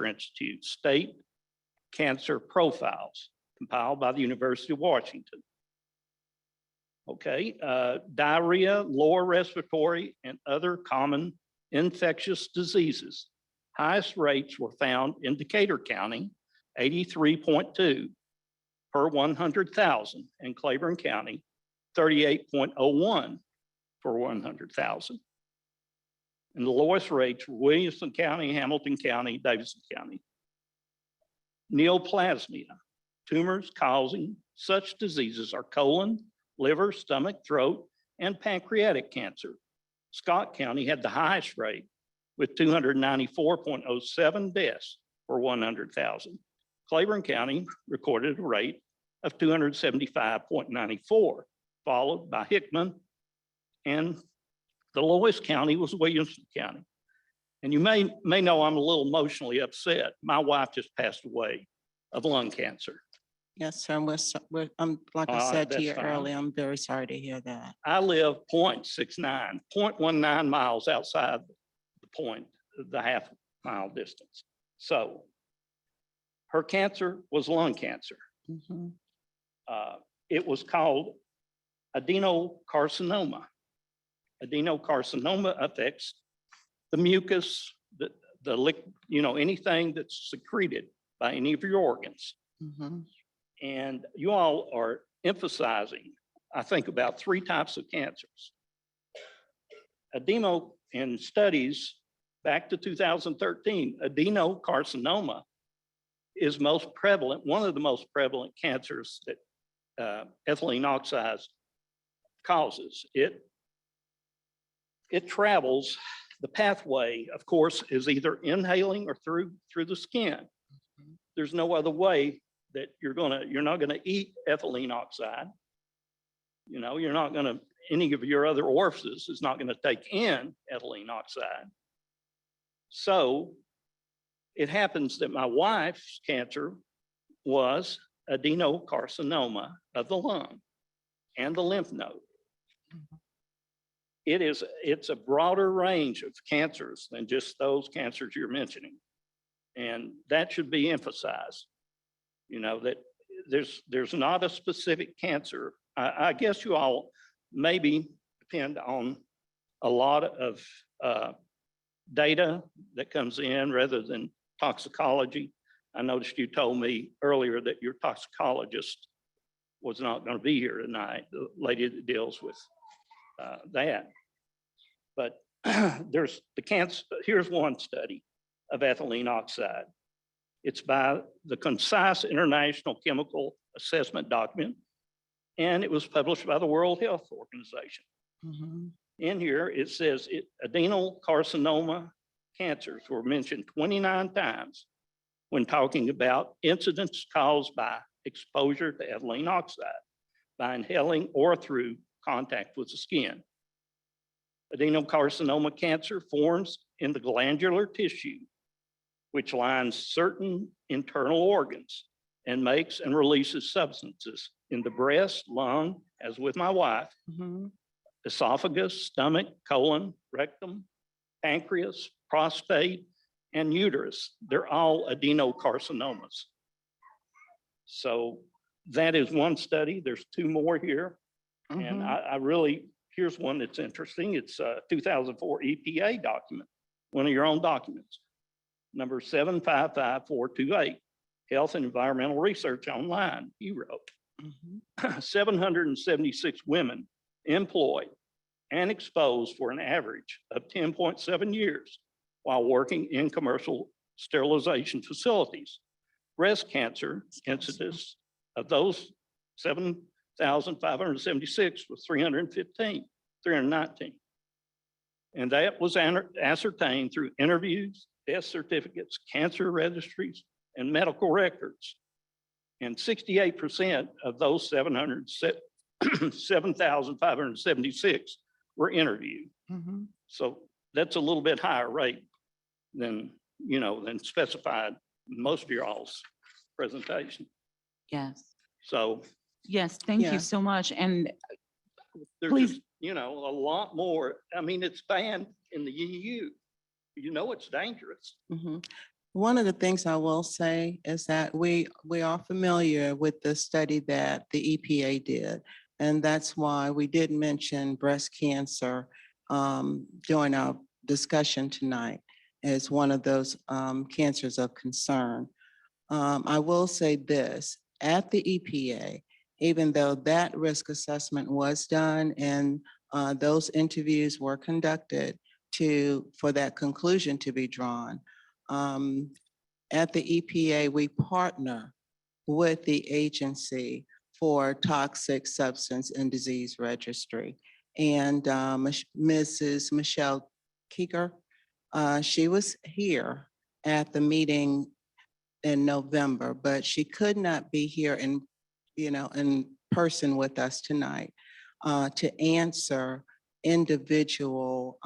Institute State Cancer Profiles compiled by the University of Washington. Okay, diarrhea, lower respiratory, and other common infectious diseases. Highest rates were found in Decatur County, 83.2 per 100,000, and Claiborne County, 38.01 per 100,000. And the lowest rates were Williamson County, Hamilton County, Davidson County. Neoplasmia, tumors causing such diseases are colon, liver, stomach, throat, and pancreatic cancer. Scott County had the highest rate with 294.07 deaths per 100,000. Claiborne County recorded a rate of 275.94, followed by Hickman, and the lowest county was Williamson County. And you may know I'm a little emotionally upset. My wife just passed away of lung cancer. Yes, sir. I'm like I said to That's you fine. earlier, I'm very sorry to hear that. I live 0.69, 0.19 miles outside the point, the half mile distance. So her cancer was lung cancer. Mhm. It was called adenocarcinoma. Adenocarcinoma affects the mucus, anything that's secreted by any of your organs. Mhm. And you all are emphasizing, I think, about 3 types of cancers. In studies back to 2013, adenocarcinoma is most prevalent, one of the most prevalent cancers that ethylene oxide causes. It travels, the pathway, of course, is either inhaling or through the skin. there's no other way that you're not gonna eat ethylene oxide. You know, you're not gonna, any of your other orifices is not gonna take in ethylene oxide. So it happens that my wife's cancer was adenocarcinoma of the lung and the lymph node. It's a broader range of cancers than just those cancers you're mentioning. And that should be emphasized, you know, that there's not a specific cancer. I guess you all maybe depend on a lot of data that comes in rather than toxicology. I noticed you told me earlier that your toxicologist was not going to be here tonight, the lady that deals with that. But there's the cancer. Here's one study of ethylene oxide. It's by the Concise International Chemical Assessment Document, and it was published by the World Health Organization. Mhm. In here, it says adenocarcinoma cancers were mentioned 29 times when talking about incidents caused by exposure to ethylene oxide by inhaling or through contact with the skin. Adenocarcinoma cancer forms in the glandular tissue, which lines certain internal organs and makes and releases substances in the breast, lung, as with my wife, Mhm. esophagus, stomach, colon, rectum, pancreas, prostate, and uterus. They're all adenocarcinomas. So that is one study. There's two more here. And Mhm. I really, here's one that's interesting. It's a 2004 EPA document, one of your own documents, number 755428, Health and Environmental Research Online, you wrote. Mhm. 776 women employed and exposed for an average of 10.7 years while working in commercial sterilization facilities. Breast cancer incidence of those 7,576 was 319. And that was ascertained through interviews, death certificates, cancer registries, and medical records. And 68% of those 7,576 were interviewed. Mhm. So that's a little bit higher rate than, you know, than specified in most of your all's presentation. Yes. So Yes, thank Yeah. you so much. And there's Please. just, you know, a lot more. I mean, it's banned in the EU. You know, it's dangerous. Mhm. One of the things I will say is that we are familiar with the study that the EPA did. And that's why we did mention breast cancer during our discussion tonight as one of those cancers of concern. I will say this, at the EPA, even though that risk assessment was done and those interviews were conducted for that conclusion to be drawn, at the EPA, we partner with the Agency for Toxic Substance and Disease Registry. And Mrs. Michelle Keeger, she was here at the meeting in November, but she could not be here in person with us tonight to answer individual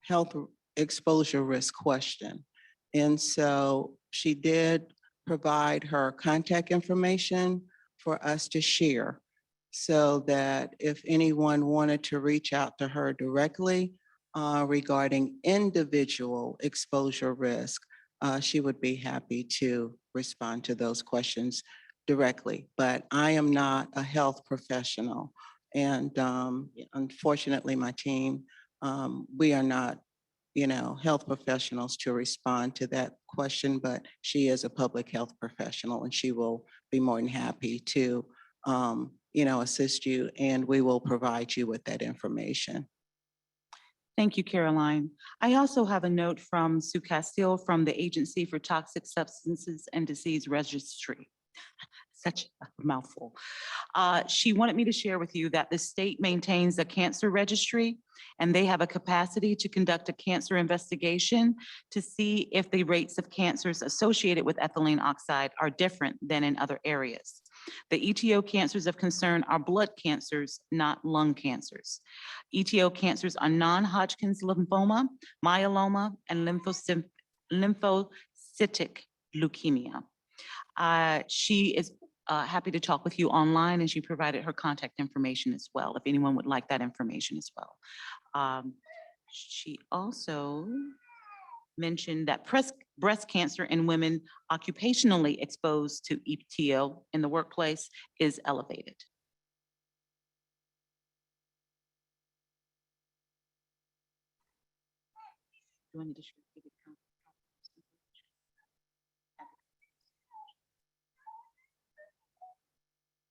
health exposure risk question. And so she did provide her contact information for us to share so that if anyone wanted to reach out to her directly regarding individual exposure risk, she would be happy to respond to those questions directly. But I am not a health professional. And unfortunately, my team, we are not health professionals to respond to that question, but she is a public health professional and she will be more than happy to, assist you, and we will provide you with that information. thank you, Caroline. I also have a note from Sue Castile from the Agency for Toxic Substances and Disease Registry. Such a mouthful. She wanted me to share with you that the state maintains a cancer registry, and they have a capacity to conduct a cancer investigation to see if the rates of cancers associated with ethylene oxide are different than in other areas. The EtO cancers of concern are blood cancers, not lung cancers. EtO cancers are non-Hodgkin's lymphoma, myeloma, and lymphocytic leukemia. She is happy to talk with you online, and she provided her contact information as well, if anyone would like that information as well. She also mentioned that breast cancer in women occupationally exposed to EtO in the workplace is elevated. Do I need to share-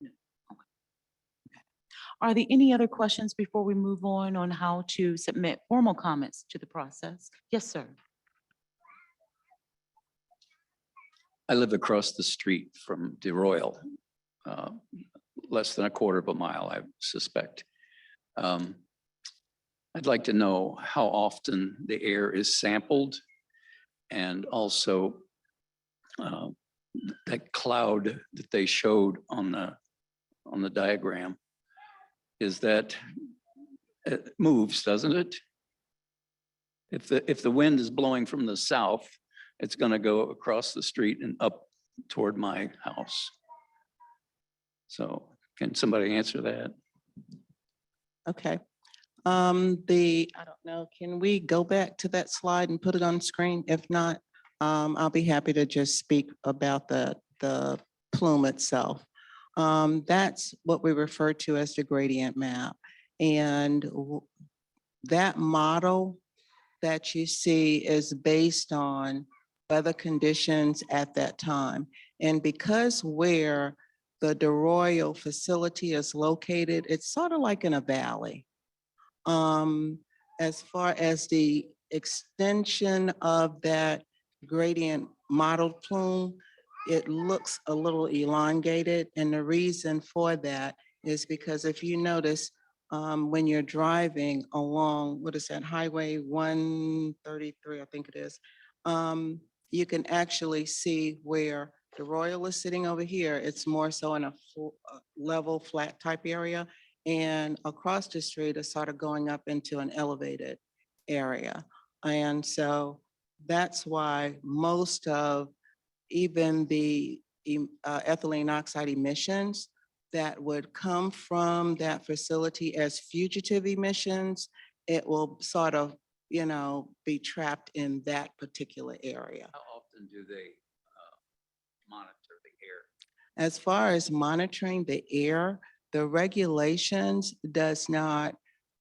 No. Okay. Are there any other questions before we move on how to submit formal comments to the process? Yes, sir. I live across the street from DeRoyal, less than a quarter of a mile, I suspect. I'd like to know how often the air is sampled, and also that cloud that they showed on the diagram. Is that it moves, doesn't it? If the wind is blowing from the south, it's going to go across the street and up toward my house. So can somebody answer that? Okay. I don't know, can we go back to that slide and put it on screen? If not, I'll be happy to just speak about the plume itself. That's what we refer to as the gradient map. And that model that you see is based on weather conditions at that time. And because where the DeRoyal facility is located, it's sort of like in a valley. As far as the extension of that gradient model plume, it looks a little elongated. And the reason for that is because if you notice, when you're driving along, what is that, Highway 133, I think it is, you can actually see where DeRoyal is sitting over here. It's more so in a level, flat type area. And across the street is sort of going up into an elevated area. And so that's why most of even the ethylene oxide emissions that would come from that facility as fugitive emissions, it will sort of, be trapped in that particular area. How often do they monitor the air? As far as monitoring the air, the regulations does not,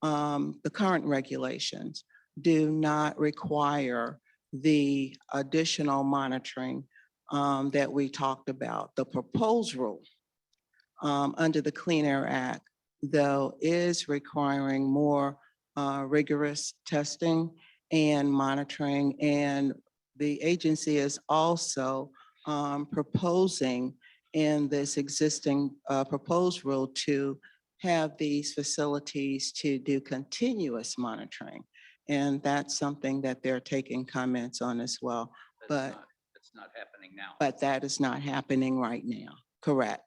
the current regulations do not require the additional monitoring that we talked about. The proposed rule under the Clean Air Act, though, is requiring more rigorous testing and monitoring. And the agency is also proposing in this existing proposed rule to have these facilities to do continuous monitoring. And that's something that they're taking comments on as well. But That's not happening now. But that is not happening right now, correct?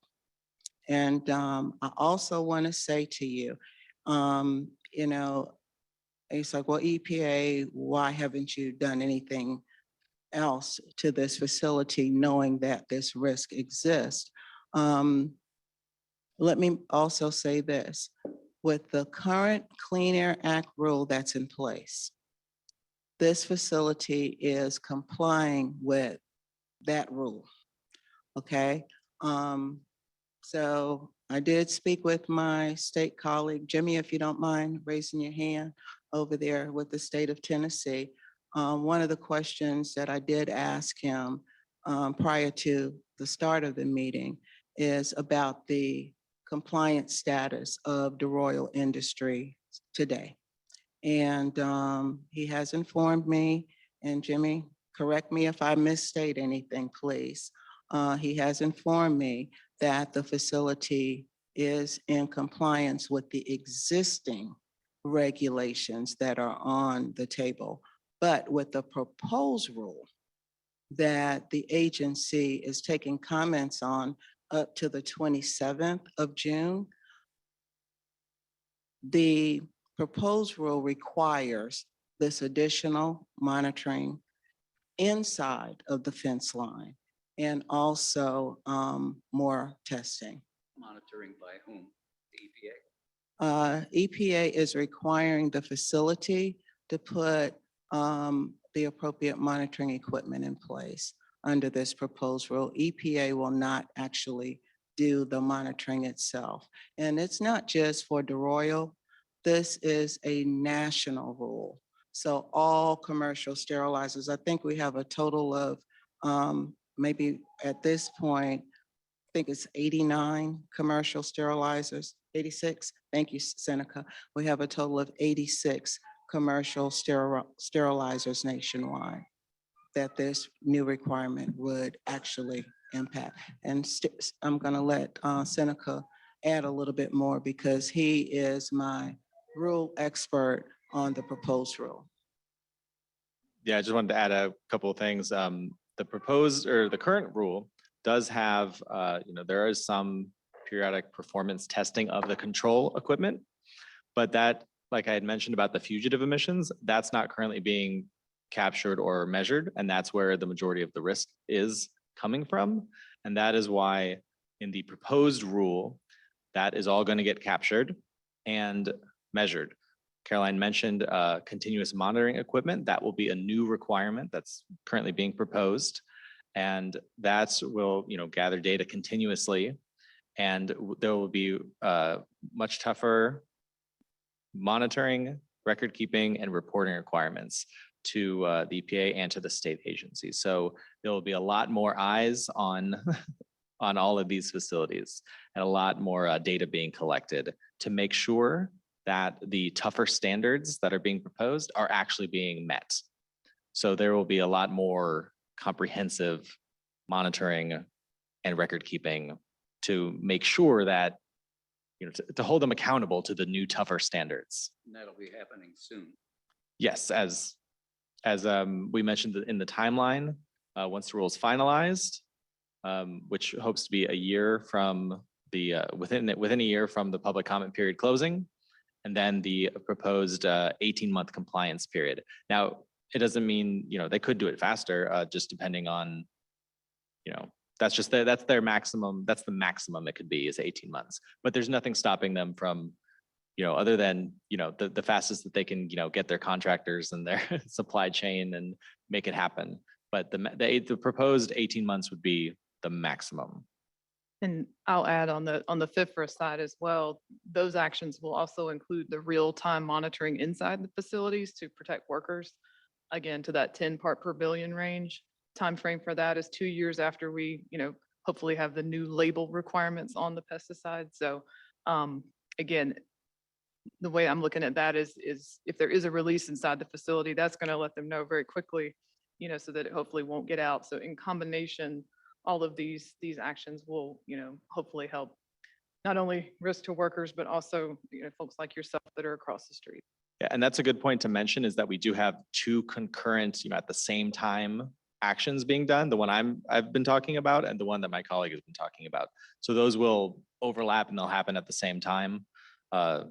And I also want to say to you, it's like, well, EPA, why haven't you done anything else to this facility knowing that this risk exists? Let me also say this. With the current Clean Air Act rule that's in place, this facility is complying with that rule, okay? So I did speak with my state colleague, Jimmy, if you don't mind raising your hand over there with the state of Tennessee. One of the questions that I did ask him prior to the start of the meeting is about the compliance status of DeRoyal Industry today. And he has informed me, and Jimmy, correct me if I misstate anything, please. He has informed me that the facility is in compliance with the existing regulations that are on the table. But with the proposed rule that the agency is taking comments on up to the 27th of June, the proposed rule requires this additional monitoring inside of the fence line and also more testing. Monitoring by whom? The EPA? EPA is requiring the facility to put the appropriate monitoring equipment in place under this proposed rule. EPA will not actually do the monitoring itself. And it's not just for DeRoyal. This is a national rule. So all commercial sterilizers, I think we have a total of maybe at this point, I think it's 89 commercial sterilizers, 86. Thank you, Seneca. We have a total of 86 commercial sterilizers nationwide that this new requirement would actually impact. And I'm gonna let Seneca add a little bit more because he is my rule expert on the proposed rule. Yeah, I just wanted to add a couple of things. The proposed or the current rule does have, there is some periodic performance testing of the control equipment, but that, like I had mentioned about the fugitive emissions, that's not currently being captured or measured, and that's where the majority of the risk is coming from. And that is why in the proposed rule, that is all going to get captured and measured. Caroline mentioned continuous monitoring equipment. That will be a new requirement that's currently being proposed. And that's will gather data continuously. And there will be much tougher monitoring, record keeping, and reporting requirements to the EPA and to the state agencies. So there will be a lot more eyes on on all of these facilities and a lot more data being collected to make sure that the tougher standards that are being proposed are actually being met. So there will be a lot more comprehensive monitoring and record keeping to make sure that, to hold them accountable to the new tougher standards. And that'll be happening soon. Yes, as we mentioned in the timeline, once the rule is finalized, which hopes to be a year from the within a year from the public comment period closing, and then the proposed 18-month compliance period. Now, it doesn't mean they could do it faster, just depending on that's their maximum. That's the maximum it could be is 18 months. But there's nothing stopping them from other than the fastest that they can get their contractors and their supply chain and make it happen. But the proposed 18 months would be the maximum. And I'll add on the FIFRA side as well, those actions will also include the real-time monitoring inside the facilities to protect workers. Again, to that 10 part per billion range. Timeframe for that is 2 years after we, hopefully have the new label requirements on the pesticides. So again, the way I'm looking at that is if there is a release inside the facility, that's going to let them know very quickly, so that it hopefully won't get out. So in combination, all of these actions will, hopefully help not only risk to workers, but also, folks like yourself that are across the street. Yeah, and that's a good point to mention is that we do have two concurrent, at the same time actions being done, the one I've been talking about and the one that my colleague has been talking about. So those will overlap and they'll happen at the same time to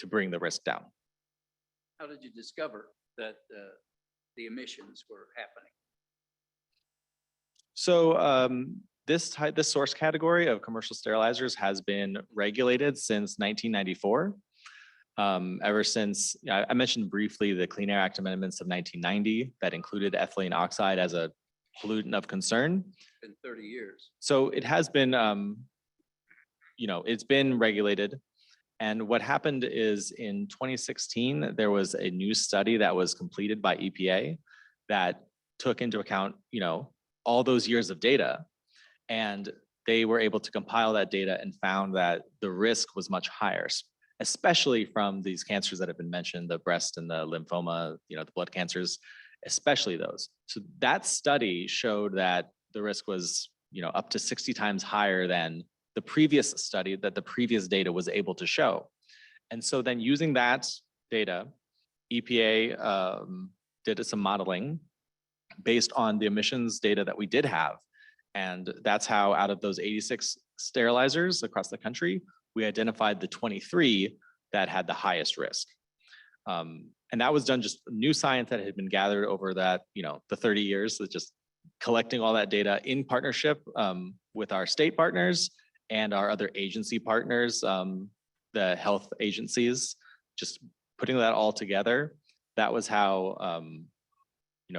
bring the risk down. How did you discover that the emissions were happening? So this source category of commercial sterilizers has been regulated since 1994. Ever since I mentioned briefly the Clean Air Act amendments of 1990 that included ethylene oxide as a pollutant of concern. It's been 30 years. So it has been, it's been regulated. And what happened is in 2016, there was a new study that was completed by EPA that took into account, all those years of data. And they were able to compile that data and found that the risk was much higher, especially from these cancers that have been mentioned, the breast and the lymphoma, the blood cancers, especially those. So that study showed that the risk was, up to 60 times higher than the previous study that the previous data was able to show. And so then using that data, EPA did some modeling based on the emissions data that we did have. And that's how out of those 86 sterilizers across the country, we identified the 23 that had the highest risk. And that was done just new science that had been gathered over that, the 30 years, so just collecting all that data in partnership with our state partners and our other agency partners, the health agencies, just putting that all together. That was how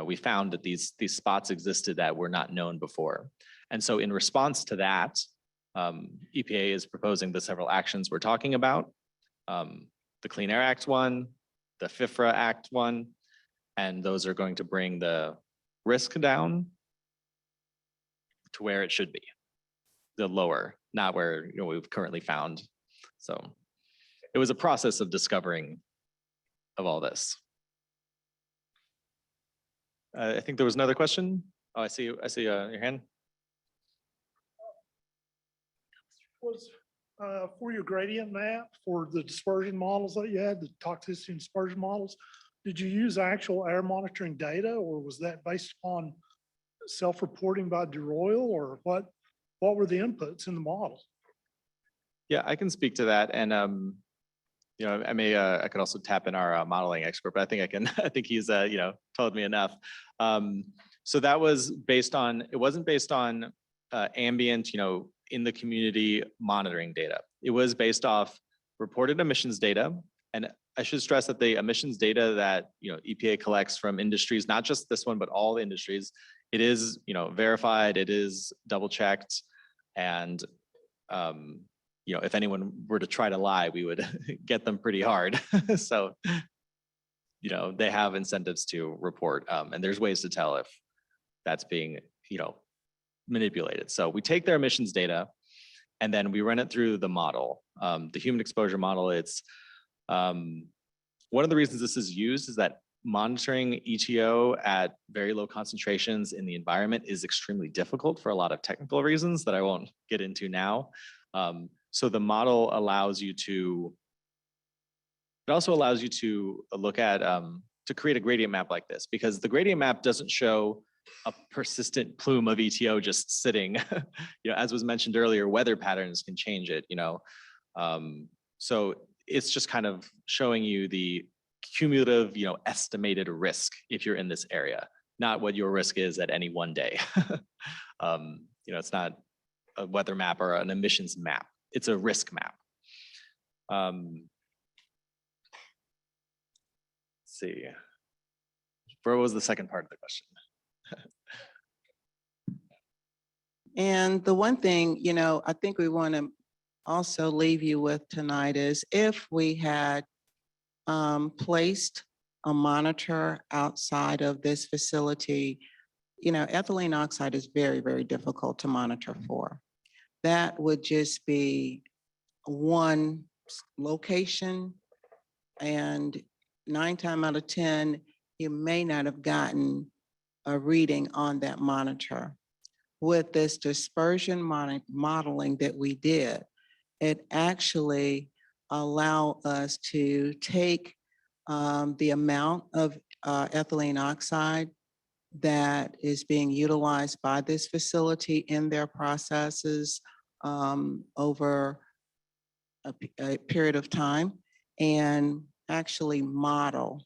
we found that these spots existed that were not known before. And so in response to that, EPA is proposing the several actions we're talking about. The Clean Air Act one, the FIFRA Act one, and those are going to bring the risk down to where it should be, the lower, not where we've currently found. So it was a process of discovering of all this. I think there was another question. Oh, I see your hand. Was for your gradient map, for the dispersion models that you had, the toxicity and dispersion models, did you use actual air monitoring data, or was that based upon self-reporting by DeRoyal, or what were the inputs in the model? Yeah, I can speak to that. And I could also tap in our modeling expert, but I think I can. I think he's told me enough. So that was based on. It wasn't based on ambient, in the community monitoring data. It was based off reported emissions data, and I should stress that the emissions data that EPA collects from industries, not just this one, but all the industries, it is verified. It is double checked, and if anyone were to try to lie, we would get them pretty hard. So, they have incentives to report, and there's ways to tell if that's being, manipulated. So we take their emissions data, and then we run it through the model, the human exposure model. It's one of the reasons this is used is that monitoring EtO at very low concentrations in the environment is extremely difficult for a lot of technical reasons that I won't get into now. So the model allows you to, it also allows you to look at, to create a gradient map like this, because the gradient map doesn't show a persistent plume of EtO just sitting. As was mentioned earlier, weather patterns can change it, so it's just kind of showing you the cumulative, estimated risk if you're in this area, not what your risk is at any one day. It's not a weather map or an emissions map. It's a risk map. Let's see. What was the second part of the question? And the one thing, I think we want to also leave you with tonight is if we had placed a monitor outside of this facility, ethylene oxide is very, very difficult to monitor for. That would just be one location, and 9 times out of 10, you may not have gotten a reading on that monitor. With this dispersion modeling that we did, it actually allowed us to take the amount of ethylene oxide that is being utilized by this facility in their processes over a period of time, and actually model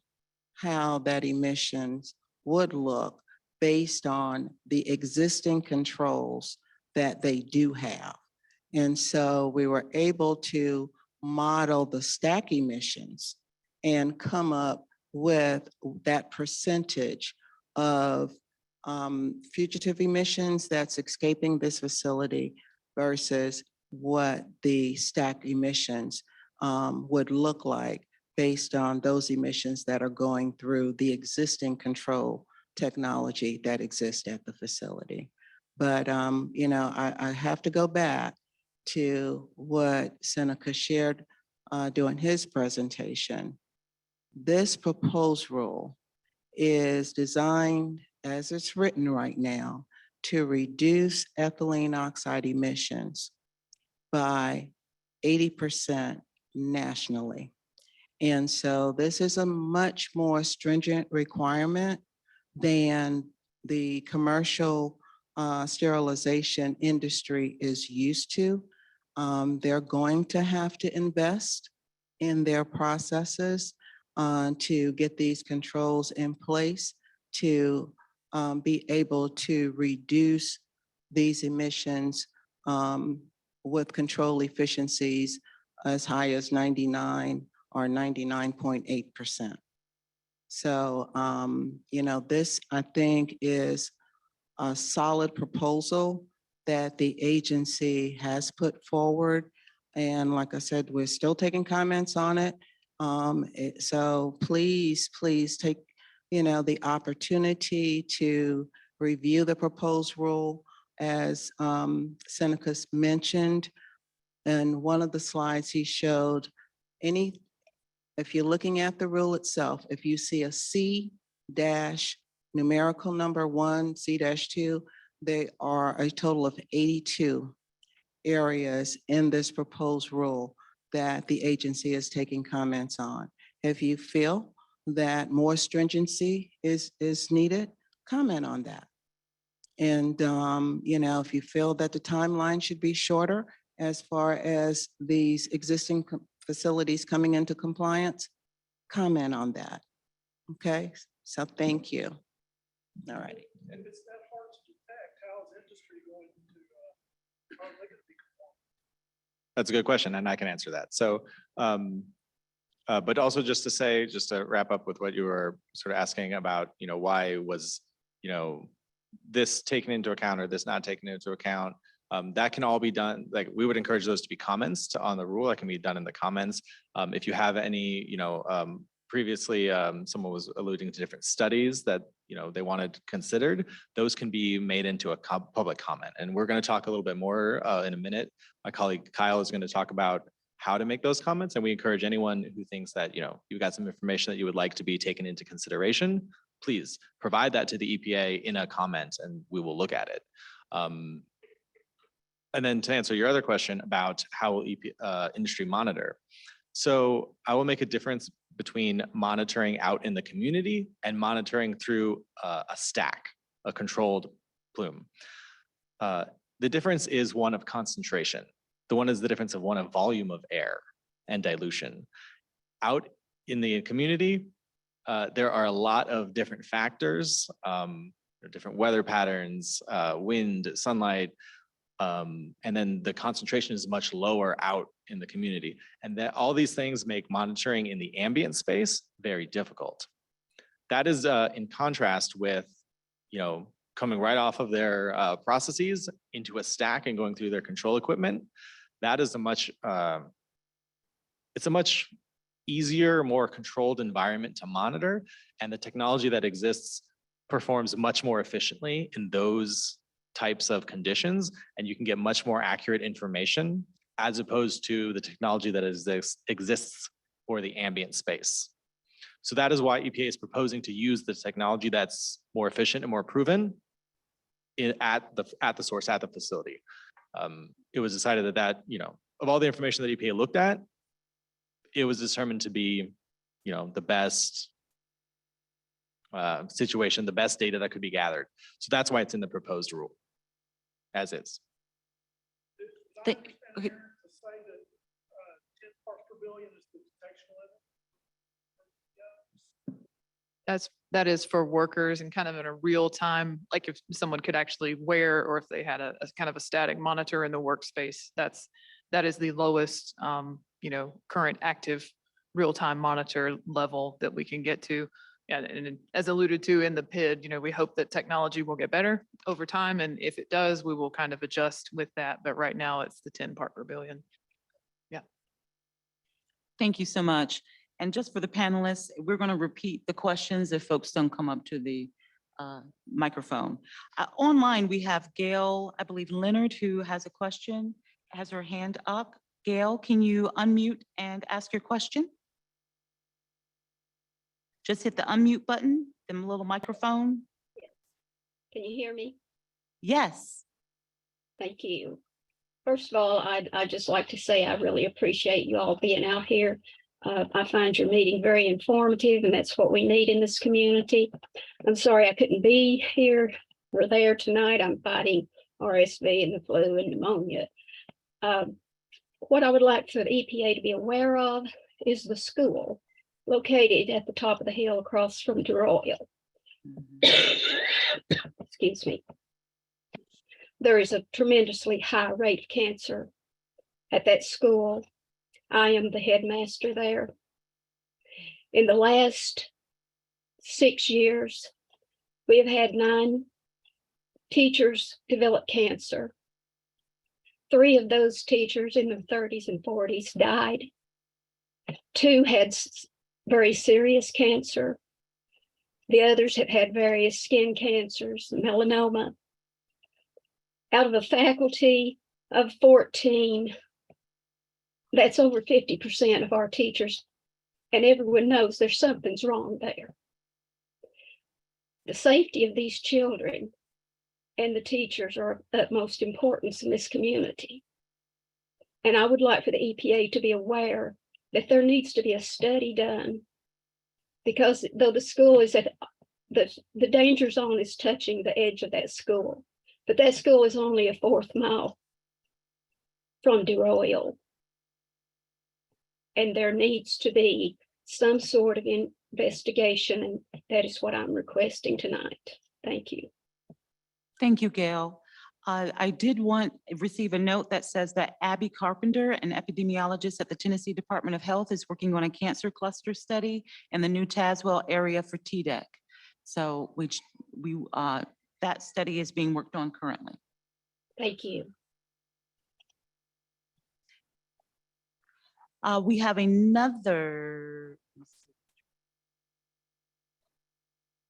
how that emissions would look based on the existing controls that they do have. And so we were able to model the stack emissions and come up with that percentage of fugitive emissions that's escaping this facility versus what the stack emissions would look like based on those emissions that are going through the existing control technology that exists at the facility. But, I have to go back to what Seneca shared during his presentation. This proposed rule is designed, as it's written right now, to reduce ethylene oxide emissions by 80% nationally. And so this is a much more stringent requirement than the commercial sterilization industry is used to. They're going to have to invest in their processes to get these controls in place to be able to reduce these emissions with control efficiencies as high as 99 or 99.8%. So, this, I think, is a solid proposal that the agency has put forward. And like I said, we're still taking comments on it. So please take, the opportunity to review the proposed rule as Seneca's mentioned. And one of the slides he showed, if you're looking at the rule itself, if you see a C dash numerical number 1, C-2, there are a total of 82 areas in this proposed rule that the agency is taking comments on. If you feel that more stringency is needed, comment on that. And, if you feel that the timeline should be shorter as far as these existing facilities coming into compliance, comment on that. Okay, so thank you. All righty. If it's that hard to detect, how is industry going to, how are they going to be compliant? That's a good question, and I can answer that. So, but also just to say, just to wrap up with what you were sort of asking about, why was, this taken into account or this not taken into account? That can all be done. Like, we would encourage those to be comments on the rule. That can be done in the comments. If you have any, previously someone was alluding to different studies that they wanted considered, those can be made into a public comment. And we're going to talk a little bit more in a minute. My colleague Kyle is going to talk about how to make those comments, and we encourage anyone who thinks that you've got some information that you would like to be taken into consideration, please provide that to the EPA in a comment, and we will look at it. And then to answer your other question about how will industry monitor. So I will make a difference between monitoring out in the community and monitoring through a stack, a controlled plume. The difference is one of concentration. The one is the difference of one of volume of air and dilution. Out in the community, there are a lot of different factors, different weather patterns, wind, sunlight, and then the concentration is much lower out in the community. And that all these things make monitoring in the ambient space very difficult. That is in contrast with, coming right off of their processes into a stack and going through their control equipment. That is it's a much easier, more controlled environment to monitor. And the technology that exists performs much more efficiently in those types of conditions, and you can get much more accurate information as opposed to the technology that exists for the ambient space. So that is why EPA is proposing to use the technology that's more efficient and more proven at the source, at the facility. It was decided that, of all the information that EPA looked at, it was determined to be, the best situation, the best data that could be gathered. So that's why it's in the proposed rule, as is. Thank- okay. To say that 10 parts per billion is the detection level? That is for workers and kind of in a real time, like if someone could actually wear, or if they had a kind of a static monitor in the workspace, that is the lowest, current active real-time monitor level that we can get to. And as alluded to in the PID, we hope that technology will get better over time. And if it does, we will kind of adjust with that. But right now it's the 10 part per billion. Yeah. Thank you so much. And just for the panelists, we're going to repeat the questions if folks don't come up to the microphone. Online, we have Gail, I believe Leonard, who has a question, has her hand up. Gail, can you unmute and ask your question? Just hit the unmute button, the little microphone. Can you hear me? Yes. Thank you. First of all, I'd just like to say I really appreciate you all being out here. I find your meeting very informative, and that's what we need in this community. I'm sorry I couldn't be here or there tonight. I'm fighting RSV and the flu and pneumonia. What I would like for the EPA to be aware of is the school located at the top of the hill across from DeRoyal. Excuse me. There is a tremendously high rate of cancer at that school. I am the headmaster there. In the last 6 years, we have had 9 teachers develop cancer. 3 of those teachers in their 30s and 40s died. 2 had very serious cancer. The others have had various skin cancers, melanoma. Out of a faculty of 14, that's over 50% of our teachers, and everyone knows there's something's wrong there. The safety of these children and the teachers are of utmost importance in this community. And I would like for the EPA to be aware that there needs to be a study done, because though the school is at the danger zone is touching the edge of that school, but that school is only a 4th mile from DeRoyal. And there needs to be some sort of investigation, and that is what I'm requesting tonight. Thank you. Thank you, Gail. I did receive a note that says that Abby Carpenter, an epidemiologist at the Tennessee Department of Health, is working on a cancer cluster study in the new Tazewell area for TDEC. So that study is being worked on currently. Thank you. We have another.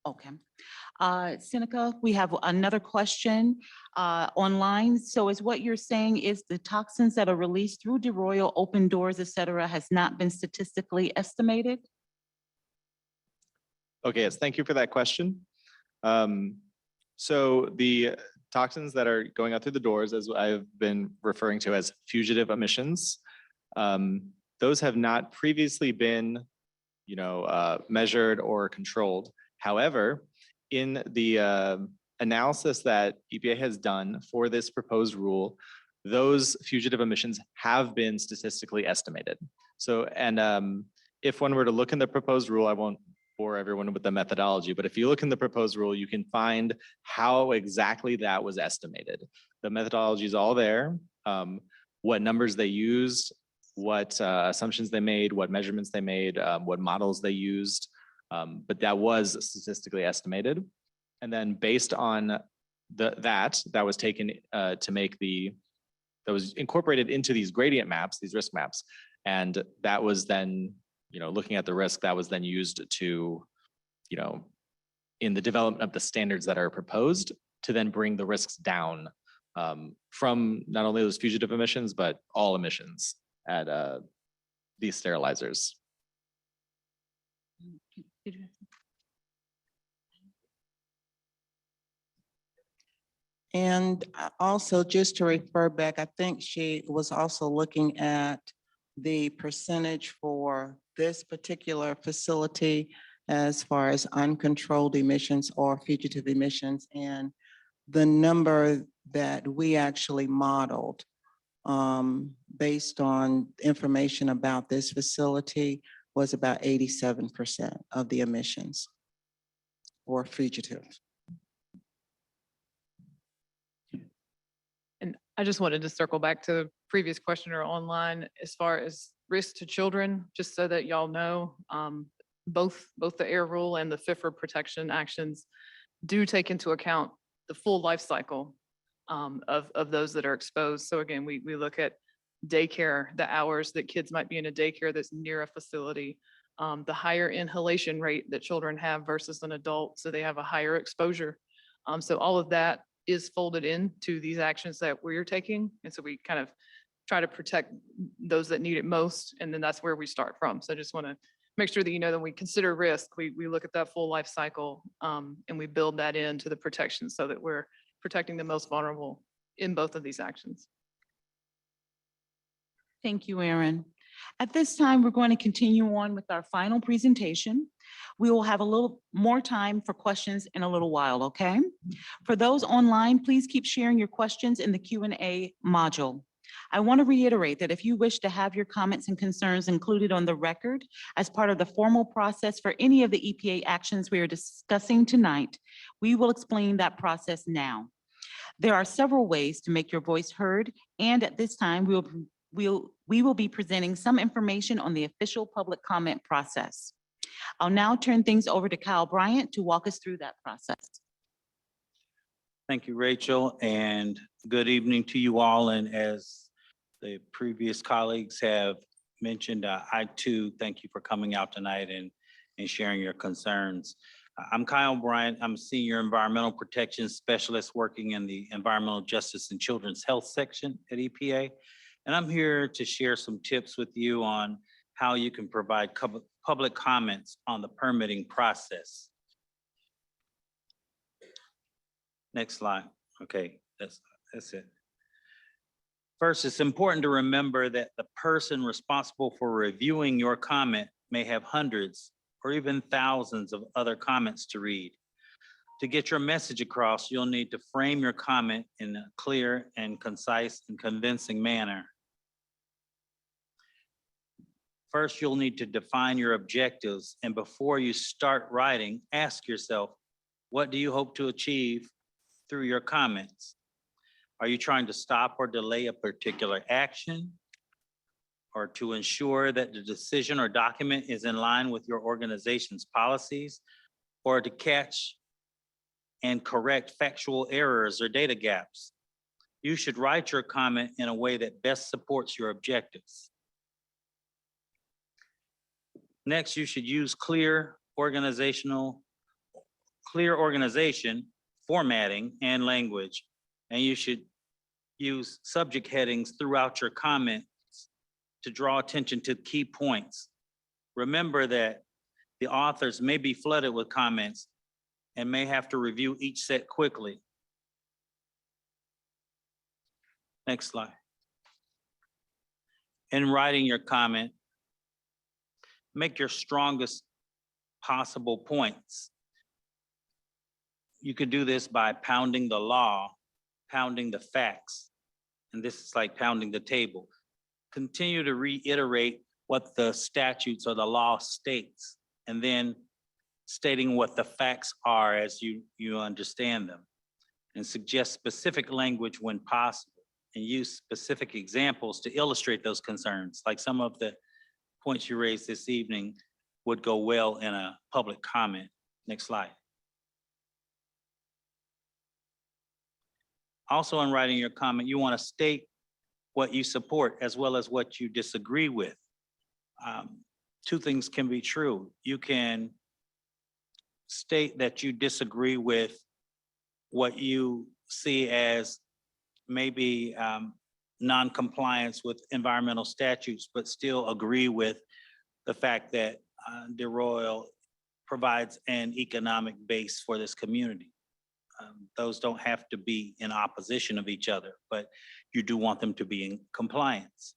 Okay. Seneca, we have another question online. So is what you're saying is the toxins that are released through DeRoyal, open doors, et cetera, has not been statistically estimated? Okay, yes, thank you for that question. So the toxins that are going out through the doors, as I've been referring to as fugitive emissions, those have not previously been, measured or controlled. However, in the analysis that EPA has done for this proposed rule, those fugitive emissions have been statistically estimated. So, and if one were to look in the proposed rule, I won't bore everyone with the methodology, but if you look in the proposed rule, you can find how exactly that was estimated. The methodology is all there, what numbers they used, what assumptions they made, what measurements they made, what models they used, but that was statistically estimated. And then based on that was taken to make that was incorporated into these gradient maps, these risk maps. And that was then, looking at the risk, that was then used to, in the development of the standards that are proposed to then bring the risks down from not only those fugitive emissions, but all emissions at these sterilizers. And also, just to refer back, I think she was also looking at the percentage for this particular facility as far as uncontrolled emissions or fugitive emissions. And the number that we actually modeled based on information about this facility was about 87% of the emissions or fugitive. And I just wanted to circle back to the previous questioner online as far as risk to children, just so that y'all know, both the air rule and the FIFRA protection actions do take into account the full life cycle of those that are exposed. So again, we look at daycare, the hours that kids might be in a daycare that's near a facility, the higher inhalation rate that children have versus an adult, so they have a higher exposure. So all of that is folded into these actions that we're taking. And so we kind of try to protect those that need it most. And then that's where we start from. So I just want to make sure that you know that we consider risk, we look at that full life cycle and we build that into the protection so that we're protecting the most vulnerable in both of these actions. Thank you, Aaron. At this time, we're going to continue on with our final presentation. We will have a little more time for questions in a little while, okay? For those online, please keep sharing your questions in the Q&A module. I want to reiterate that if you wish to have your comments and concerns included on the record as part of the formal process for any of the EPA actions we are discussing tonight, we will explain that process now. There are several ways to make your voice heard, and at this time, we will be presenting some information on the official public comment process. I'll now turn things over to Kyle Bryant to walk us through that process. Thank you, Rachel, and good evening to you all. And as the previous colleagues have mentioned, I too thank you for coming out tonight and sharing your concerns. I'm Kyle Bryant. I'm a Senior Environmental Protection Specialist working in the Environmental Justice and Children's Health section at EPA. And I'm here to share some tips with you on how you can provide public comments on the permitting process. Next slide. Okay, that's it. First, it's important to remember that the person responsible for reviewing your comment may have hundreds or even thousands of other comments to read. To get your message across, you'll need to frame your comment in a clear and concise and convincing manner. First, you'll need to define your objectives, and before you start writing, ask yourself, what do you hope to achieve through your comments? Are you trying to stop or delay a particular action, or to ensure that the decision or document is in line with your organization's policies, or to catch and correct factual errors or data gaps? You should write your comment in a way that best supports your objectives. Next, you should use clear organization, formatting, and language. And you should use subject headings throughout your comments to draw attention to key points. Remember that the authors may be flooded with comments and may have to review each set quickly. Next slide. In writing your comment, make your strongest possible points. You could do this by pounding the law, pounding the facts, and this is like pounding the table. Continue to reiterate what the statutes or the law states, and then stating what the facts are as you understand them, and suggest specific language when possible, and use specific examples to illustrate those concerns, like some of the points you raised this evening would go well in a public comment. Next slide. Also, in writing your comment, you want to state what you support as well as what you disagree with. Two things can be true. You can state that you disagree with what you see as maybe non-compliance with environmental statutes, but still agree with the fact that DeRoyal provides an economic base for this community. Those don't have to be in opposition of each other, but you do want them to be in compliance.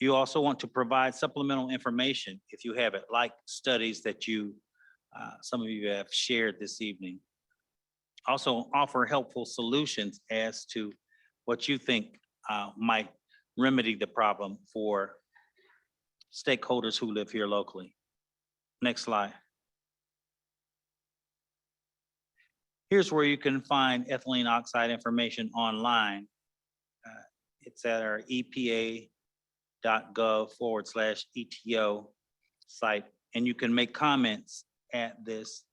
You also want to provide supplemental information if you have it, like studies that some of you have shared this evening. Also offer helpful solutions as to what you think might remedy the problem for stakeholders who live here locally. Next slide. Here's where you can find ethylene oxide information online. It's at our epa.gov/ETO site, and you can make comments at this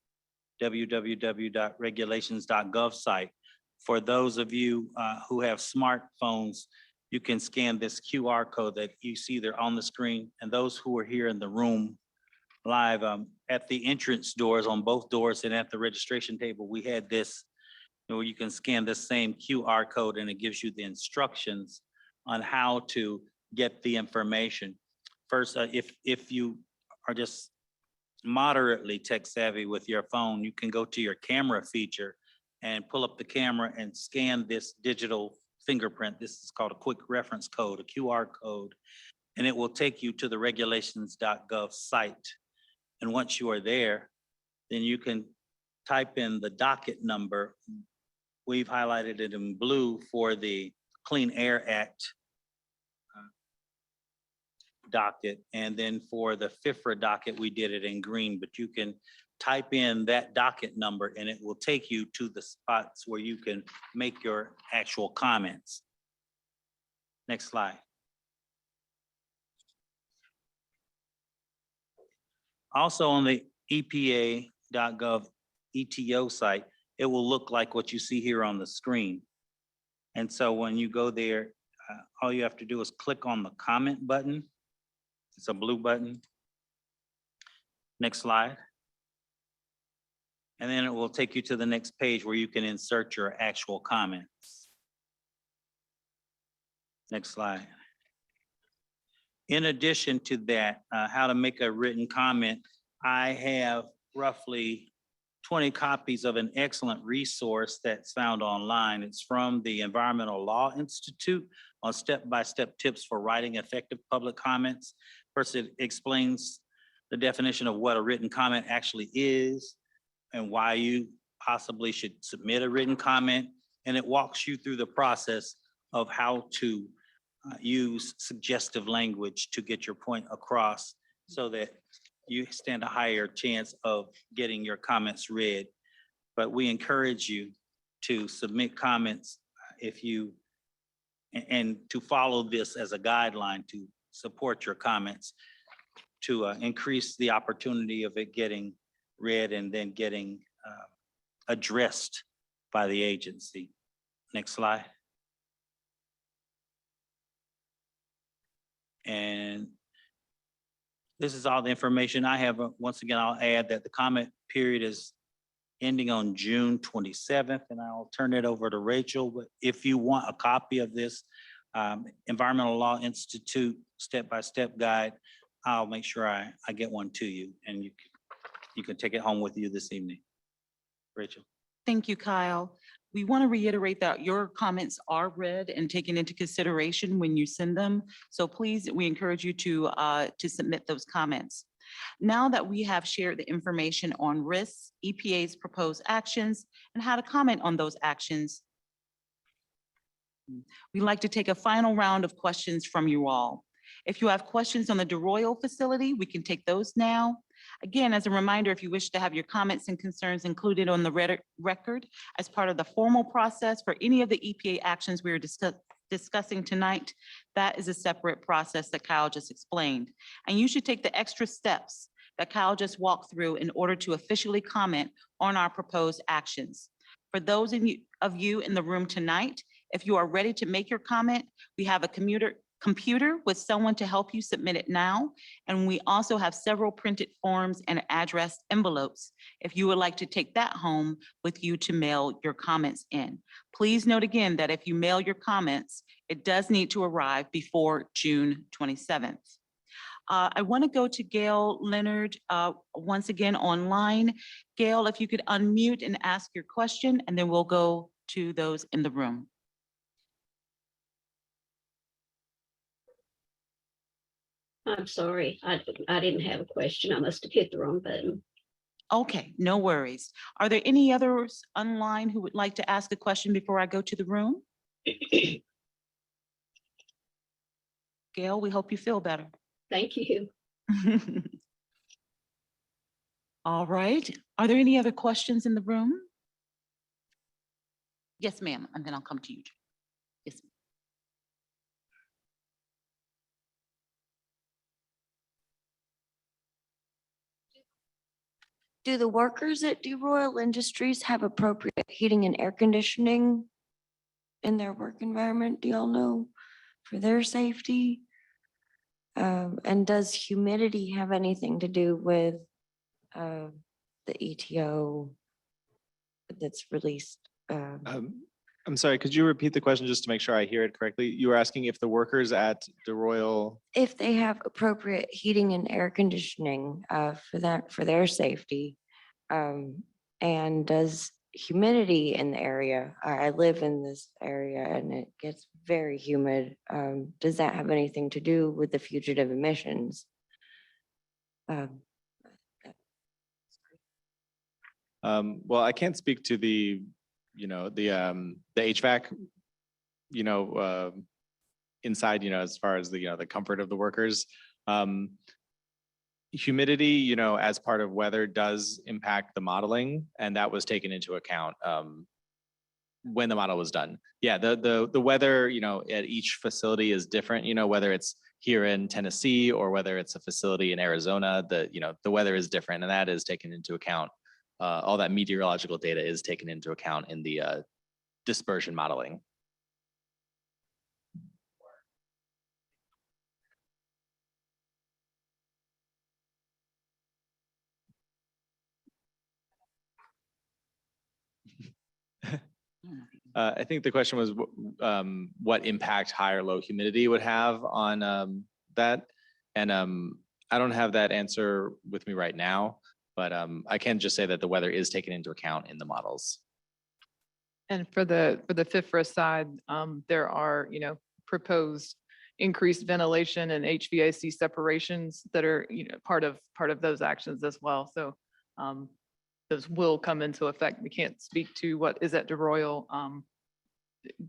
www.regulations.gov site. For those of you who have smartphones, you can scan this QR code that you see there on the screen. And those who are here in the room live, at the entrance doors, on both doors and at the registration table, we had this, where you can scan this same QR code and it gives you the instructions on how to get the information. First, if you are just moderately tech savvy with your phone, you can go to your camera feature and pull up the camera and scan this digital fingerprint. This is called a quick reference code, a QR code, and it will take you to the regulations.gov site. And once you are there, then you can type in the docket number. We've highlighted it in blue for the Clean Air Act docket. And then for the FIFRA docket, we did it in green, but you can type in that docket number and it will take you to the spots where you can make your actual comments. Next slide. Also on the EPA.gov ETO site, it will look like what you see here on the screen. And so when you go there, all you have to do is click on the comment button. It's a blue button. Next slide. And then it will take you to the next page where you can insert your actual comments. Next slide. In addition to that, how to make a written comment, I have roughly 20 copies of an excellent resource that's found online. It's from the Environmental Law Institute on step-by-step tips for writing effective public comments. First, it explains the definition of what a written comment actually is and why you possibly should submit a written comment. And it walks you through the process of how to use suggestive language to get your point across so that you stand a higher chance of getting your comments read. But we encourage you to submit comments and to follow this as a guideline to support your comments to increase the opportunity of it getting read and then getting addressed by the agency. Next slide. And this is all the information I have. Once again, I'll add that the comment period is ending on June 27th, and I'll turn it over to Rachel. But if you want a copy of this Environmental Law Institute step-by-step guide, I'll make sure I get one to you, and you can take it home with you this evening. Rachel. Thank you, Kyle. We want to reiterate that your comments are read and taken into consideration when you send them. So please, we encourage you to submit those comments. Now that we have shared the information on risks, EPA's proposed actions, and how to comment on those actions, we'd like to take a final round of questions from you all. If you have questions on the DeRoyal facility, we can take those now. Again, as a reminder, if you wish to have your comments and concerns included on the record as part of the formal process for any of the EPA actions we are discussing tonight, that is a separate process that Kyle just explained. And you should take the extra steps that Kyle just walked through in order to officially comment on our proposed actions. For those of you in the room tonight, if you are ready to make your comment, we have a computer with someone to help you submit it now. And we also have several printed forms and addressed envelopes if you would like to take that home with you to mail your comments in. Please note again that if you mail your comments, it does need to arrive before June 27th. I want to go to Gail Leonard once again online. Gail, if you could unmute and ask your question, and then we'll go to those in the room. I'm sorry, I didn't have a question. I must have hit the wrong button. Okay, no worries. Are there any others online who would like to ask a question before I go to the room? Gail, we hope you feel better. Thank you. All right. Are there any other questions in the room? Yes, ma'am, and then I'll come to you. Yes. Do the workers at DeRoyal Industries have appropriate heating and air conditioning in their work environment? Do y'all know, for their safety? And does humidity have anything to do with the ETO that's released? I'm sorry, could you repeat the question just to make sure I hear it correctly? You were asking if the workers at DeRoyal. If they have appropriate heating and air conditioning for their safety, and does humidity in the area. I live in this area and it gets very humid. Does that have anything to do with the fugitive emissions? Well, I can't speak to the, the HVAC, inside, as far as the comfort of the workers. Humidity, as part of weather does impact the modeling, and that was taken into account when the model was done. Yeah, the weather, at each facility is different, whether it's here in Tennessee or whether it's a facility in Arizona, the weather is different, and that is taken into account. All that meteorological data is taken into account in the dispersion modeling. I think the question was what impact high or low humidity would have on that. And I don't have that answer with me right now, but I can just say that the weather is taken into account in the models. And for the FIFRA side, there are, proposed increased ventilation and HVAC separations that are, part of those actions as well. So those will come into effect. We can't speak to what is at DeRoyal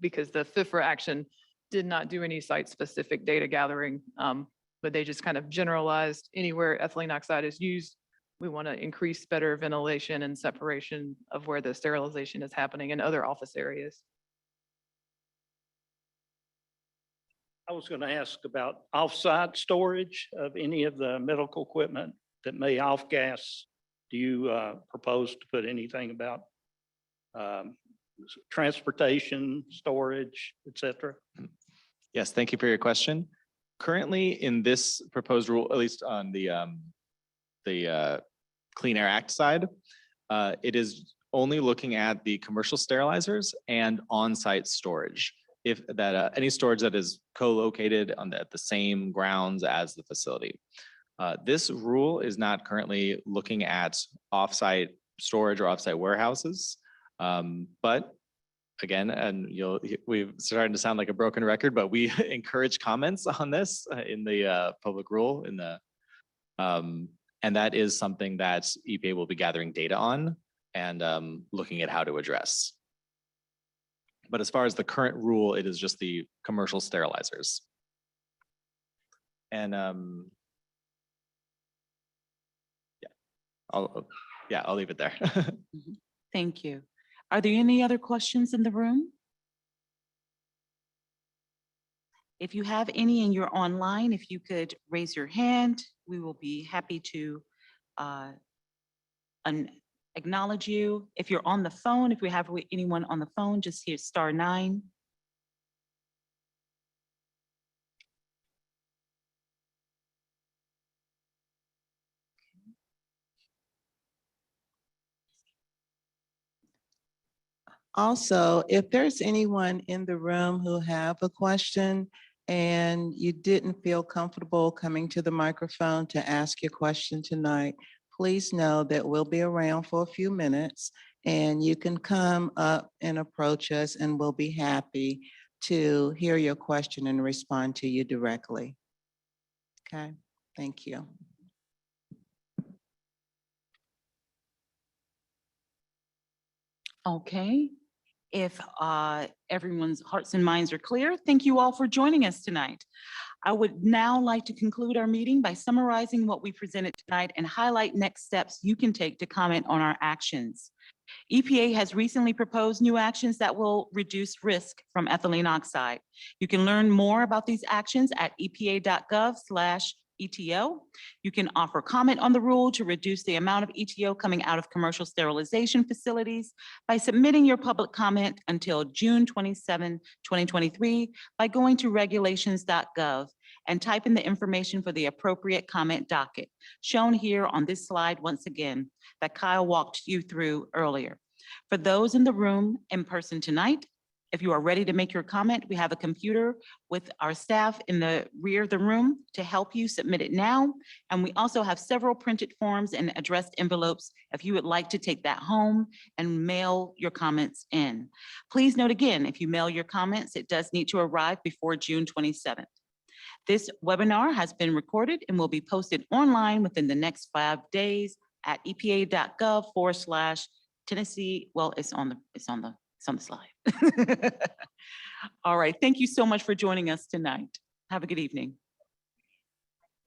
because the FIFRA action did not do any site-specific data gathering, but they just kind of generalized anywhere ethylene oxide is used. We want to increase better ventilation and separation of where the sterilization is happening in other office areas. I was going to ask about off-site storage of any of the medical equipment that may off-gas. Do you propose to put anything about transportation, storage, et cetera? Yes, thank you for your question. Currently in this proposed rule, at least on the Clean Air Act side, it is only looking at the commercial sterilizers and on-site storage. If that any storage that is co-located at the same grounds as the facility. This rule is not currently looking at off-site storage or off-site warehouses. But again, and we've started to sound like a broken record, but we encourage comments on this in the public rule and that is something that EPA will be gathering data on and looking at how to address. But as far as the current rule, it is just the commercial sterilizers. And I'll leave it there. Thank you. Are there any other questions in the room? If you have any and you're online, if you could raise your hand, we will be happy to acknowledge you. If you're on the phone, if we have anyone on the phone, just hit *9. Also, if there's anyone in the room who have a question and you didn't feel comfortable coming to the microphone to ask your question tonight, please know that we'll be around for a few minutes and you can come up and approach us and we'll be happy to hear your question and respond to you directly. Okay, thank you. Okay. If everyone's hearts and minds are clear, thank you all for joining us tonight. I would now like to conclude our meeting by summarizing what we presented tonight and highlight next steps you can take to comment on our actions. EPA has recently proposed new actions that will reduce risk from ethylene oxide. You can learn more about these actions at epa.gov/ETO. You can offer comment on the rule to reduce the amount of ETO coming out of commercial sterilization facilities by submitting your public comment until June 27, 2023 by going to regulations.gov and type in the information for the appropriate comment docket, shown here on this slide once again, that Kyle walked you through earlier. For those in the room in person tonight, If you are ready to make your comment, we have a computer with our staff in the rear of the room to help you submit it now. And we also have several printed forms and addressed envelopes if you would like to take that home and mail your comments in. Please note again, if you mail your comments, it does need to arrive before June 27th. This webinar has been recorded and will be posted online within the next 5 days at epa.gov/Tennessee. Well, it's on the slide. All right, thank you so much for joining us tonight. Have a good evening.